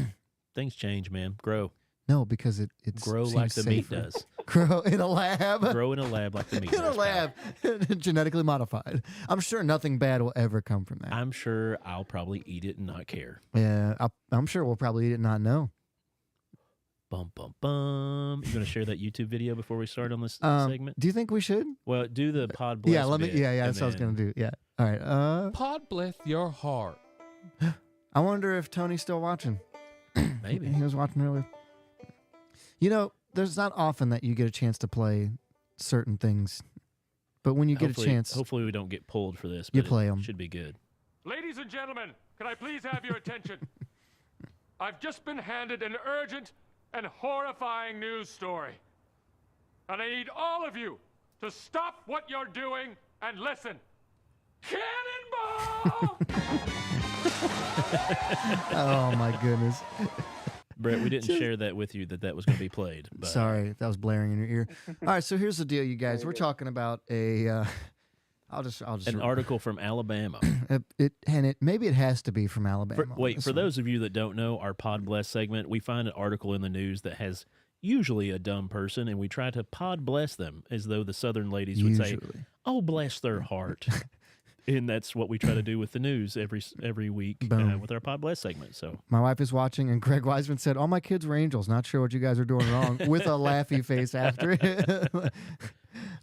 Things change, man. Grow. because it's Grow seems like the meat safer. does. Grow in a lab. Grow in a lab like the meat in a does. lab, genetically modified. I'm sure nothing bad will ever come from that. I'm sure I'll probably eat it and not care. Yeah, I'm sure we'll probably eat it and not know. Bum, bum, bum. You going to share that YouTube video before we start on this segment? Do you think we should? Well, do the pod bless Yeah, let me. bit, Yeah, and that's what I was gonna then- do. Yeah. All right. Pod bless your heart. I wonder if Tony's still watching. Maybe. He was watching earlier. You know, there's not often that you get a chance to play certain things, but when you get a Hopefully- chance, Hopefully we don't get pulled for this. You but play it 'em. Should be good. Ladies and gentlemen, can I please have your attention? I've just been handed an urgent and horrifying news story. And I need all of you to stop what you're doing and listen. Cannonball! oh my goodness. Brett, we didn't share that with you that was going to be played. But Sorry, that was blaring in your ear. All right, so here's the deal, you guys. We're talking about a. I'll just. An article from Alabama. Maybe it has to be from Alabama. For those of you that don't know, our Pod Bless segment, we find an article in the news that has usually a dumb person, and we try to pod bless them as though the Southern ladies would say, Usually. "Oh, bless their heart." And that's what we try to do with the news every week Boom. with our Pod Bless segment. So My wife is watching, and Greg Wiseman said, "All my kids were angels. Not sure what you guys are doing wrong." With a laughy face after it.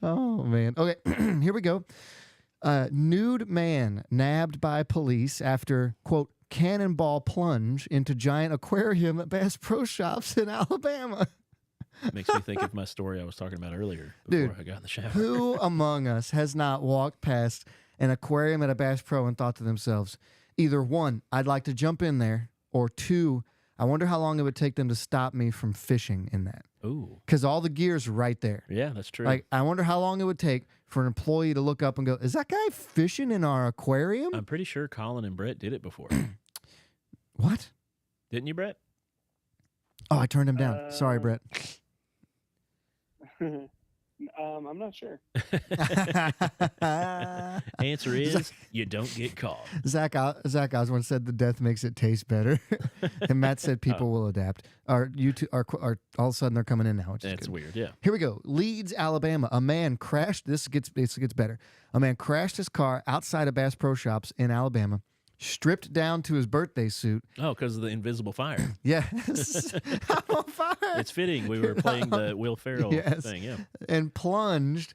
Oh man. Okay, here we go. Nude man nabbed by police after quote cannonball plunge into giant aquarium at Bass Pro Shops in Alabama. makes me think of my story I was talking about earlier before Dude, I got in the shower. Who among us has not walked past an aquarium at a Bass Pro and thought to themselves, either one, I'd like to jump in there, or two, I wonder how long it would take them to stop me from fishing in that? Ooh, Because all the gear's right there. yeah, that's true. Like, I wonder how long it would take for an employee to look up and go, is that guy fishing in our aquarium? I'm pretty sure Colin and Brett did it before. What? Didn't you, Brett? Oh, I turned him down. Sorry, Brett. I'm not sure. Answer is you don't get caught. Zach Osborne said the death makes it taste better, and Matt said people will adapt. Our YouTube are all of a sudden they're coming in now. Which is That's good. weird. Yeah. Here we go. Leeds, Alabama. A man crashed. This gets better. A man crashed his car outside of Bass Pro Shops in Alabama, stripped down to his birthday suit. Oh, because of the invisible fire. Yes, I'm on fire. It's fitting. We were playing the Will Ferrell Yes. thing. Yeah. And plunged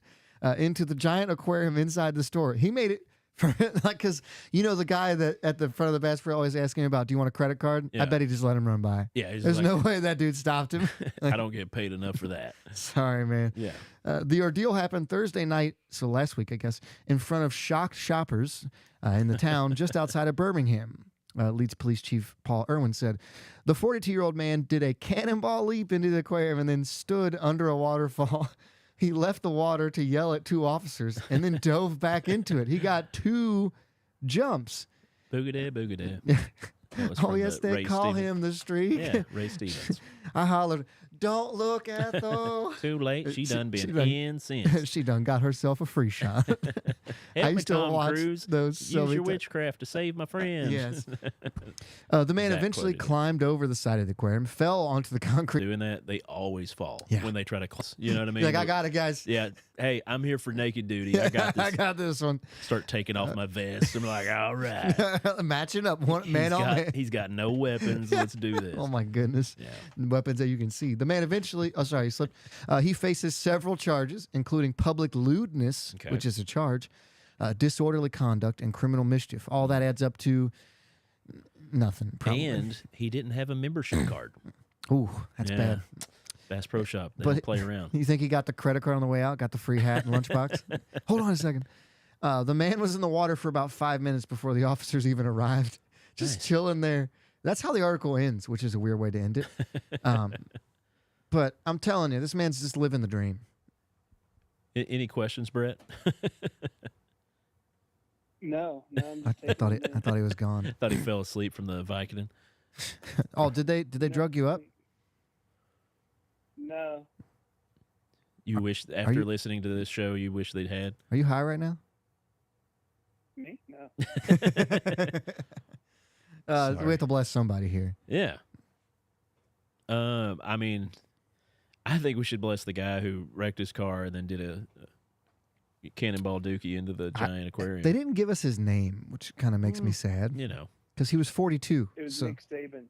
into the giant aquarium inside the store. He made it for like because the guy that at the front of the Bass Pro always asking about, do you want a credit card? Yeah. I bet he just let him run by. Yeah. he's There's like, no way that dude stopped him. I don't get paid enough for that. Sorry, man. Yeah. The ordeal happened Thursday night, so last week, I guess, in front of shocked shoppers in the town just outside of Birmingham. Leeds Police Chief Paul Irwin said, the 42-year-old man did a cannonball leap into the aquarium and then stood under a waterfall. He left the water to yell at two officers and then dove back into it. He got 2 jumps. Boogada, boogada. That was Oh, from yes, the they Ray call Stevens. him the streak. Yeah, Ray Stevens. I hollered, Don't look at those. Too late. She done She been done- incensed. She done got herself a free shot. I Help me, used to Tom watch Cruise. those so Use many your times. witchcraft to save my friends. Yes. The man Zach eventually quoted it. climbed over the side of the aquarium, fell onto the concrete. Doing that, they always fall Yeah. when they try to close. You know what I mean? Like, I got it, guys. Yeah. Hey, I'm here for naked duty. I got this. I got this one. Start taking off my vest. I'm like, all right. Matching up, one man on man. He's got no weapons. Let's do this. Oh my goodness. Yeah. Weapons that you can see. The man eventually, he slipped. He faces several charges, including public lewdness, Okay. which is a charge, disorderly conduct, and criminal mischief. All that adds up to nothing, probably. And he didn't have a membership card. Ooh, that's Yeah. bad. Bass Pro Shop. They But- don't play around. You think he got the credit card on the way out, got the free hat and lunchbox? Hold on a second. The man was in the water for about 5 minutes before the officers even arrived, just Nice. chilling there. That's how the article ends, which is a weird way to end it. But I'm telling you, this man's just living the dream. Any questions, Brett? No, I'm I just thought taking it in. I thought he was gone. Thought he fell asleep from the Vicodin. Oh, did they drug you up? No, You wish after you- listening to this show, you wish they'd had. Are you high right now? me? No. We have to bless somebody here. Yeah. I mean, I think we should bless the guy who wrecked his car and then did a cannonball dookie into the giant aquarium. They didn't give us his name, which kind of makes me sad You know, because he was 42. It was so. Nick Saban.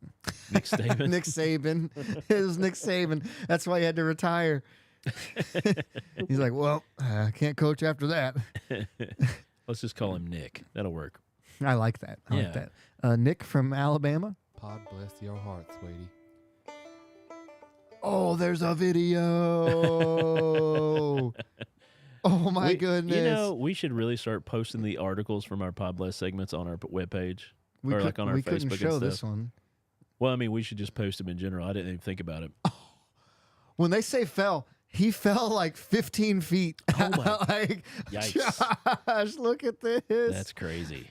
Nick Saban. Nick Saban. It was Nick Saban. That's why he had to retire. He's like, well, I can't coach after that. Let's just call him Nick. That'll work. I like that. I like Yeah. that. Nick from Alabama. God bless your heart, sweetie. Oh, there's a video. Oh my goodness. You know, we should really start posting the articles from our Pod Bless segments on our webpage. or like on our we couldn't Facebook show and this stuff. one. Well, I mean, we should just post them in general. I didn't even think about it. When they say fell, he fell like 15 feet. Oh my- like, Yikes. Josh, look at this. That's crazy.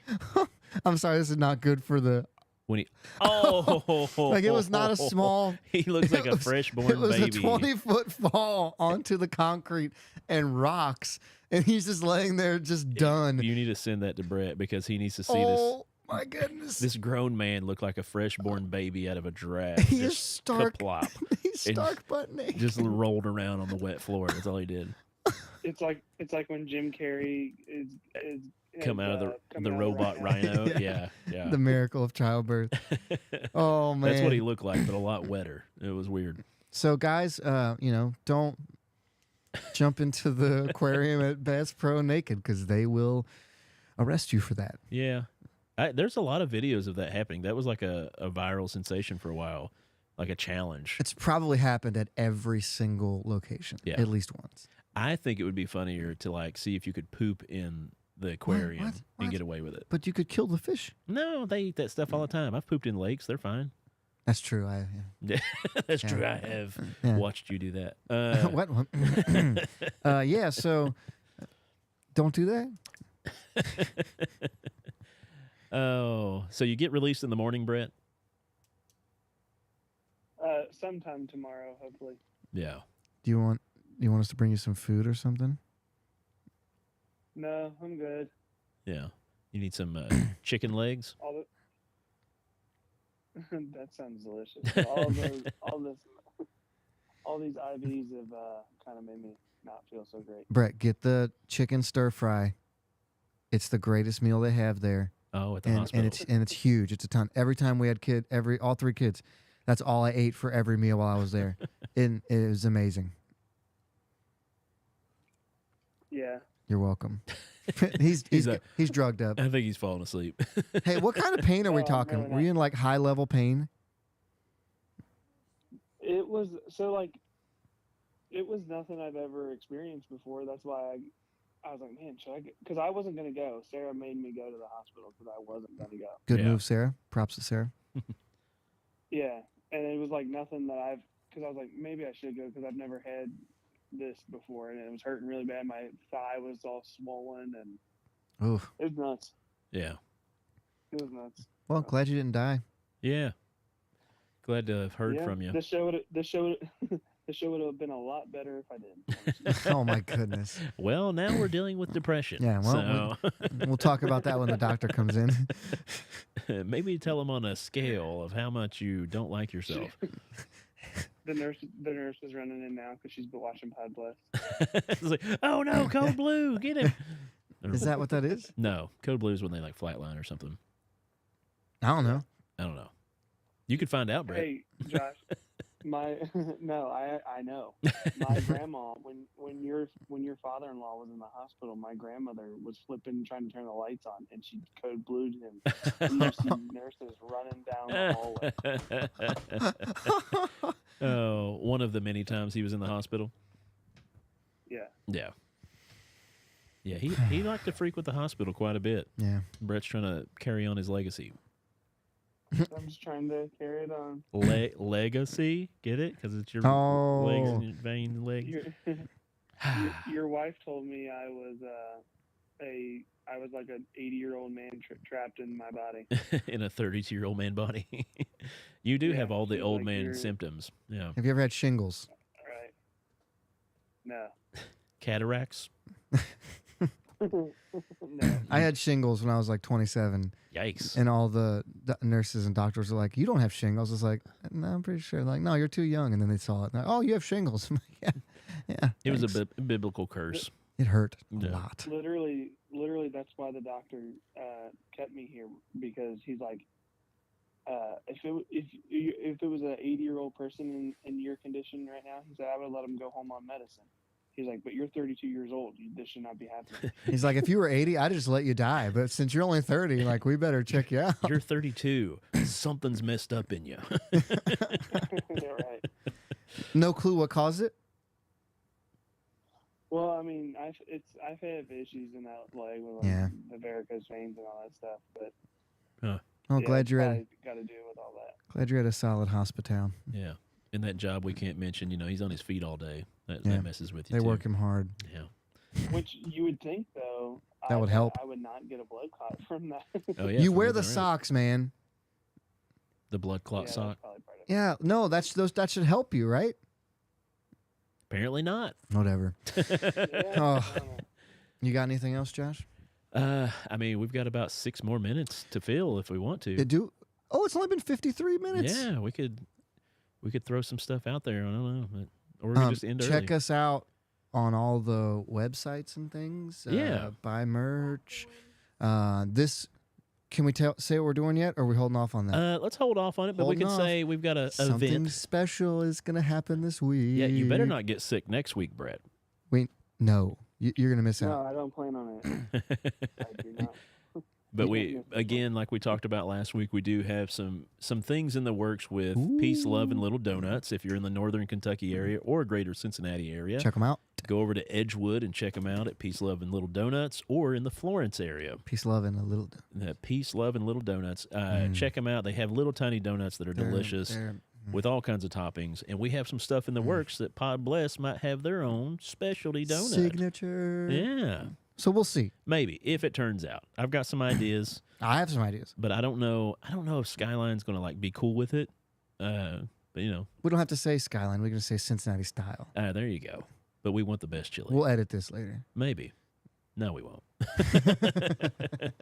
I'm sorry, this is not good for the. When he, oh, Like, it was not a small. He looks like it a was- freshborn It was baby. a 20-foot fall onto the concrete and rocks, and he's just laying there, just done. You need to send that to Brett because he needs to see Oh my goodness! this grown man look like a freshborn baby out of a giraffe. He is Just stark. kaplop. He's And stark butt naked. Just rolled around on the wet floor. That's all he did. It's like when Jim Carrey is Come out of the coming out of robot rhino. Yeah, yeah. The miracle of childbirth. Oh man, That's what he looked like, but a lot wetter. It was weird. So guys, don't jump into the aquarium at Bass Pro naked because they will arrest you for that. Yeah. There's a lot of videos of that happening. That was like a viral sensation for a while, like a challenge. It's probably happened at every single location, Yeah. at least once. I think it would be funnier to like see if you could poop in the aquarium What? and get away with it. But you could kill the fish. No, they eat that stuff all the time. I've pooped in lakes. They're fine. That's true. Yeah, that's Yeah. true. I have Yeah. watched you do that. What? Yeah. So don't do that. Oh, so you get released in the morning, Brett? Sometime tomorrow, hopefully. Yeah. Do you want us to bring you some food or something? No, I'm good. Yeah. You need some chicken legs? All the that sounds delicious. All these IVs have kind of made me not feel so great. Brett, get the chicken stir fry. It's the greatest meal they have there. Oh, at the and hospital. it's huge. It's a ton. Every time we had all three kids, that's all I ate for every meal while I was there. And it was amazing. Yeah. You're welcome. he's drugged up. I think he's falling asleep. Hey, what kind of pain are we Oh, talking? really Were you in like high level pain? It was it was nothing I've ever experienced before. That's why I was like, man, should I get? Because I wasn't gonna go. Sarah made me go to the hospital because I wasn't gonna go. Good Yeah. move, Sarah. Props to Sarah. Yeah, and it was like nothing that because I was like, maybe I should go because I've never had this before, and it was hurting really bad. My thigh was all swollen, and Oof. it was nuts. Yeah. It was nuts. Well, glad you didn't die. Yeah. Glad to have heard from you. The show would have been a lot better if I did. Oh my goodness. Well, now we're dealing with depression. Yeah, well, we'll talk about that when the doctor comes in. Maybe tell them on a scale of how much you don't like yourself. The nurse is running in now because she's been watching Pod Bless. It's like, oh no, Code Blue, get him. Is that what that is? No, Code Blue is when they like flatline or something. I don't know. I don't know. You could find out, Brett. Hey, Josh. I know. My grandma, when your father-in-law was in the hospital, my grandmother was flipping, trying to turn the lights on, and she code blued him. And you see nurses running down the hallway. Oh, one of the many times he was in the hospital. Yeah. Yeah. Yeah, he liked to freak with the hospital quite a bit. Yeah. Brett's trying to carry on his legacy. I'm just trying to carry it on. Legacy? Get it? Because it's your legs and your vein leg. Your wife told me I was like an 80-year-old man trapped in my body. In a 32-year-old man body. You do have all the she's old like, man "You're-" symptoms. Yeah. Have you ever had shingles? Right. No. Cataracts? No. I had shingles when I was like 27, Yikes. and all the nurses and doctors were like, "You don't have shingles." I was like, "No, I'm pretty sure." Like, "No, you're too young." And then they saw it. And oh, you have shingles. I'm like, yeah. It was thanks. a biblical curse. It hurt a Yeah. lot. Literally, that's why the doctor kept me here, because he's like, if it was an 80-year-old person in your condition right now, he said I would let him go home on medicine. He's like, but you're 32 years old. This should not be happening. He's like, if you were 80, I'd just let you die. But since you're only 30, like, we better check you out. You're 32. Something's messed up in you. Yeah, right. No clue what caused it? Well, I mean, I've had issues in that leg with the varicose veins and all that stuff, but Oh, glad you're got to deal with all that. glad you're at a solid hospital. Yeah. In that job we can't mention, he's on his feet all day. That messes with you They too. work him hard. Yeah. Which you would think, though, That would help. I would not get a blood clot from that. Oh yeah. You for wear moving the around. socks, man. The blood clot that's sock. probably part of it. Yeah, no, that should help you, right? Apparently not. Whatever. Yeah, Oh. You got anything else, Josh? I mean, we've got about 6 more minutes to fill if we want to. Oh, it's only been 53 minutes. Yeah, we could throw some stuff out there. I don't know, or we could just end check early. us out on all the websites and things. Yeah. Buy merch. Can we say what we're doing yet, or are we holding off on that? Let's hold off on it, but we Holding can off. say we've got a Something event. special is going to happen this week. Yeah, you better not get sick next week, Brett. No, you're going to miss No, out. I don't plan on it. I do not. But Yeah, we yeah. again, like we talked about last week, we do have some things in the works with Peace, Love, and Little Donuts. If you're in the northern Kentucky area or greater Cincinnati area, Check them out. go over to Edgewood and check them out at Peace, Love, and Little Donuts, or in the Florence area. Peace, love, and a little. Peace, Love, and Little Donuts. Check them out. They have little tiny donuts that are delicious with all kinds of toppings. And we have some stuff in the works that Pod Bless might have their own specialty donut. Signature. Yeah. So we'll see. Maybe, if it turns out. I've got some ideas. I have some ideas. But I don't know if Skyline's going to be cool with it. But We don't have to say Skyline. We can say Cincinnati style. there you go. But we want the best chili. We'll edit this later. Maybe. No, we won't. But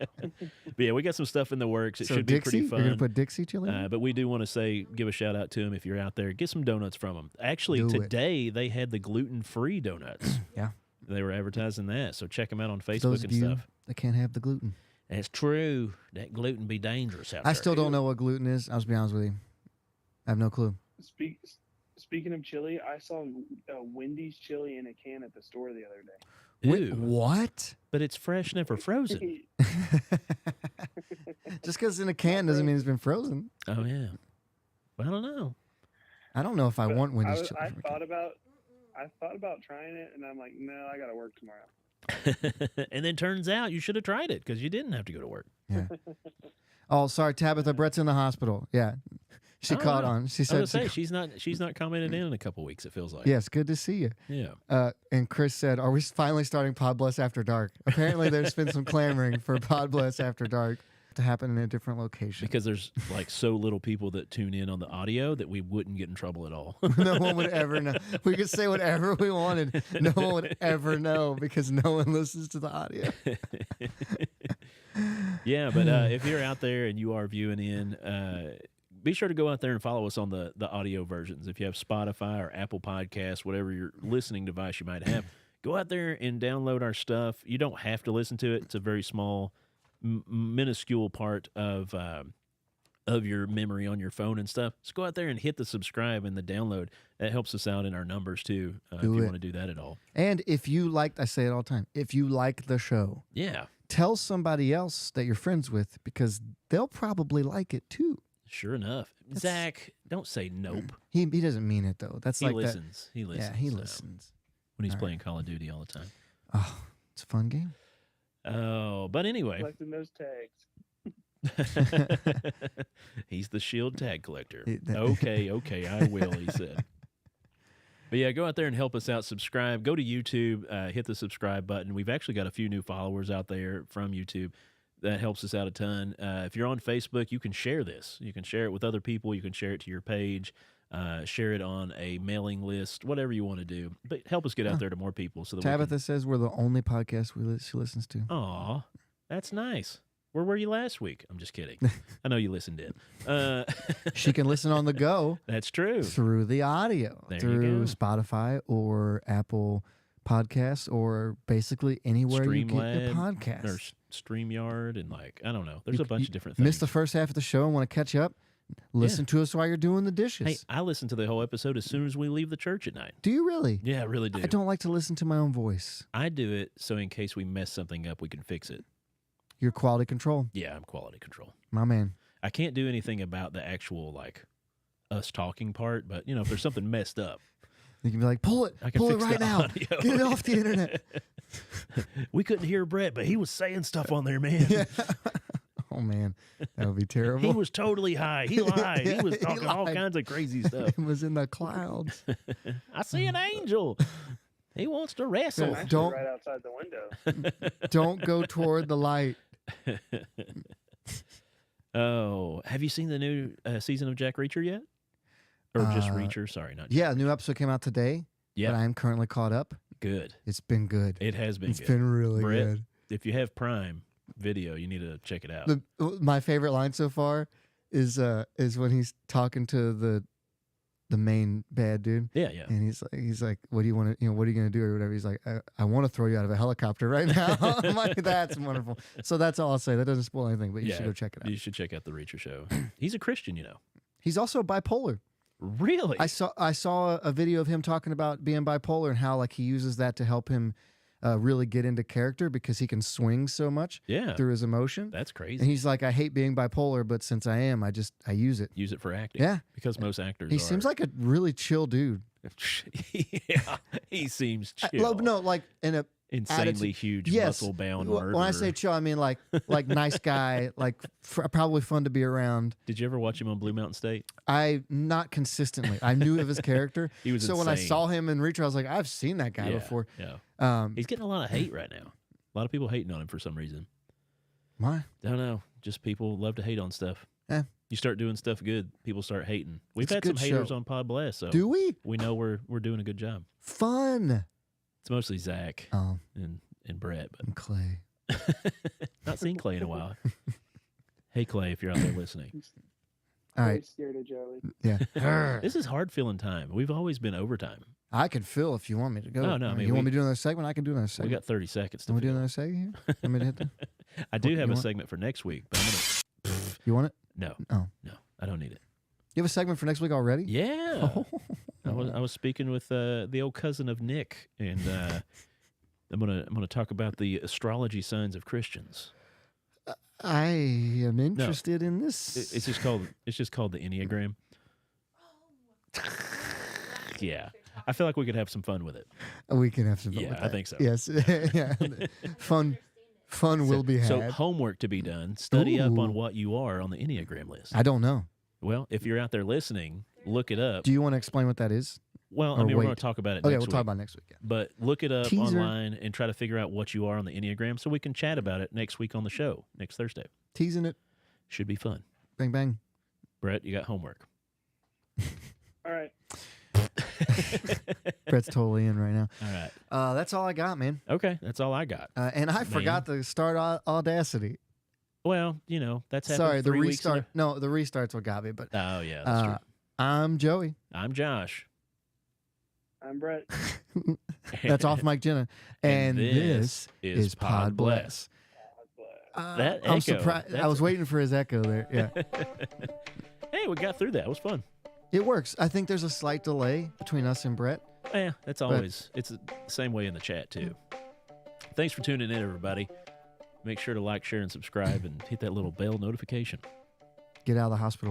yeah, we got some stuff in the works. It So should Dixie, be pretty fun. You're gonna put Dixie chili. in? But we do want to give a shout out to them if you're out there. Get some donuts from them. Actually, Do it. today they had the gluten-free donuts. Yeah. They were advertising that. So check them out on For Facebook those and of you stuff. that can't have the gluten. That's true. That gluten be dangerous out there. I still don't know what gluten is. I'll just be honest with you. I have no clue. Speaking of chili, I saw Wendy's chili in a can at the store the other day. Wait, Ew. what? But it's fresh, never frozen. Just because it's in a can doesn't mean it's been frozen. Oh, yeah. Well, I don't know. I don't know if I But want Wendy's I chili. from a can. thought about trying it, and I'm like, no, I got to work tomorrow. And then turns out you should have tried it because you didn't have to go to work. Yeah. Oh, sorry, Tabitha. Brett's in the hospital. Yeah, she Oh, caught wow. on. She I said, was gonna say she's not commented in a couple weeks. It feels like. "Yes, good to see you." Yeah. And Chris said, "Are we finally starting Pod Bless After Dark?" Apparently, there's been some clamoring for Pod Bless After Dark. to happen in a different location. Because there's like so little people that tune in on the audio that we wouldn't get in trouble at all. No one would ever know. We could say whatever we wanted. No one would ever know because no one listens to the audio. Yeah, but if you're out there and you are viewing in, be sure to go out there and follow us on the audio versions. If you have Spotify or Apple Podcasts, whatever your listening device you might have, go out there and download our stuff. You don't have to listen to it. It's a very small, minuscule part of your memory on your phone and stuff. So go out there and hit the subscribe and the download. That helps us out in our numbers too, if you want to do that at all. And if you like, I say it all the time, if you like the show, Yeah, tell somebody else that you're friends with because they'll probably like it too. sure enough. Zach, don't say nope. He doesn't mean it though. That's He like listens. He that. listens. Yeah, he so, listens. when he's All playing Call of Duty all the time. Oh, it's a fun game. Oh, but anyway. Collecting those tags. He's the shield tag collector. That- Okay, I will, he said. But yeah, go out there and help us out. Subscribe. Go to YouTube. Hit the subscribe button. We've actually got a few new followers out there from YouTube. That helps us out a ton. If you're on Facebook, you can share this. You can share it with other people. You can share it to your page. Share it on a mailing list, whatever you want to do. But help us get out there to more people. So that Tabitha says we're the only podcast she listens to. Aw, that's nice. Where were you last week? I'm just kidding. I know you listened in. She can listen on the go That's true. through the audio, There you through go. Spotify or Apple Podcasts or basically anywhere you get your Streamlab podcast. or StreamYard and I don't know. There's a bunch of different things. Missed the first half of the show and want to catch up? Listen to us while you're doing the dishes. Hey, I listen to the whole episode as soon as we leave the church at night. Do you really? Yeah, I really do. I don't like to listen to my own voice. I do it so in case we mess something up, we can fix it. Your quality control, Yeah, I'm quality control. my man. I can't do anything about the actual us talking part, but if there's something messed up, You can be like, pull it I can right fix the now. audio. Get it off the internet. We couldn't hear Brett, but he was saying stuff on there, man. Yeah. Oh man, that would be terrible. He was totally high. He lied. Yeah, he was he talking all lied. kinds of crazy stuff. It was in the clouds. I see an angel. He wants to wrestle. I'm actually Don't- right outside the window. Don't go toward the light. Oh, have you seen the new season of Jack Reacher yet? Or just Reacher? Sorry, not Jack. Yeah, a new episode came out today. Yeah. But I am currently caught up. Good. It's been good. It has been It's good. been really Brett, good. If you have Prime Video, you need to check it out. My favorite line so far is when he's talking to the main bad dude. Yeah. And he's like, what do you want to, what are you going to do or whatever? He's like, I want to throw you out of a helicopter right now. I'm like, that's wonderful. So that's all I'll say. That doesn't spoil anything, but you should go check it out. You should check out the Reacher show. He's a Christian, He's also bipolar. Really? I saw a video of him talking about being bipolar and how he uses that to help him really get into character because he can swing so much Yeah. through his emotion. That's crazy. And he's like, I hate being bipolar, but since I am, I use it. Use it for acting. Yeah. Because most actors He are. seems like a really chill dude. Yeah. He seems chill. No, like in a Insanely attitude. huge, Yes. muscle-bound When murderer. I say chill, I mean like nice guy, probably fun to be around. Did you ever watch him on Blue Mountain State? I not consistently. I knew of his character. He was so when I insane. saw him in Reacher, I was like, I've seen that guy before. Yeah. He's getting a lot of hate right now. A lot of people hating on him for some reason. Why? Don't know. Just people love to hate on stuff. Yeah. You start doing stuff good, people start hating. We've It's a had some good haters show. on Pod Blast, so Do we? we know we're doing a good job. Fun. It's mostly Zach Oh, and Brett, but and Clay. not seen Clay in a while. Hey Clay, if you're out there listening. All Very right. scared of Joey. Yeah. This is hard filling time. We've always been overtime. I could fill if you want me to go. Oh, no, I mean, you want we- me to do another segment? I can do another We segment. got 30 seconds to Want me to do fill. another segment here? Want me to hit that? I do What, have you a want- segment for next week, but I'm gonna You want it? no, Oh. no, I don't need it. You have a segment for next week already? Yeah. I was speaking with the old cousin of Nick, and I'm gonna talk about the astrology signs of Christians. I am interested in this. It's just called the Enneagram. Yeah, I feel like we could have some fun with it. We can have some fun Yeah, with I that. think so. Yes. Yeah. Fun will be had. So homework to be done. Study up on Ooh. what you are on the Enneagram list. I don't know. Well, if you're out there listening, look it up. Do you want to explain what that is? Well, I Or mean, we're going wait. to talk about it Okay, next we'll week. talk about it next week. Yeah. But look it up Teaser. online and try to figure out what you are on the Enneagram so we can chat about it next week on the show, next Thursday. Teasing it. Should be fun. Bang, bang. Brett, you got homework. All right. Brett's totally in right now. All right. That's all I got, man. Okay, that's all I got. And I forgot to start Audacity. Well, that's happened Sorry, the 3 weeks restart. No, the restart's what got me. But Oh, yeah, that's true. I'm Joey. I'm Josh. I'm Brett. That's off Mike Jenna. And this is Pod Bless. That I'm echo, surprised. I was waiting for his echo there. Yeah. Hey, we got through that. It was fun. It works. I think there's a slight delay between us and Brett. Yeah, that's always, it's the same way in the chat, too. Thanks for tuning in, everybody. Make sure to like, share, and subscribe, and hit that little bell notification. Get out of the hospital.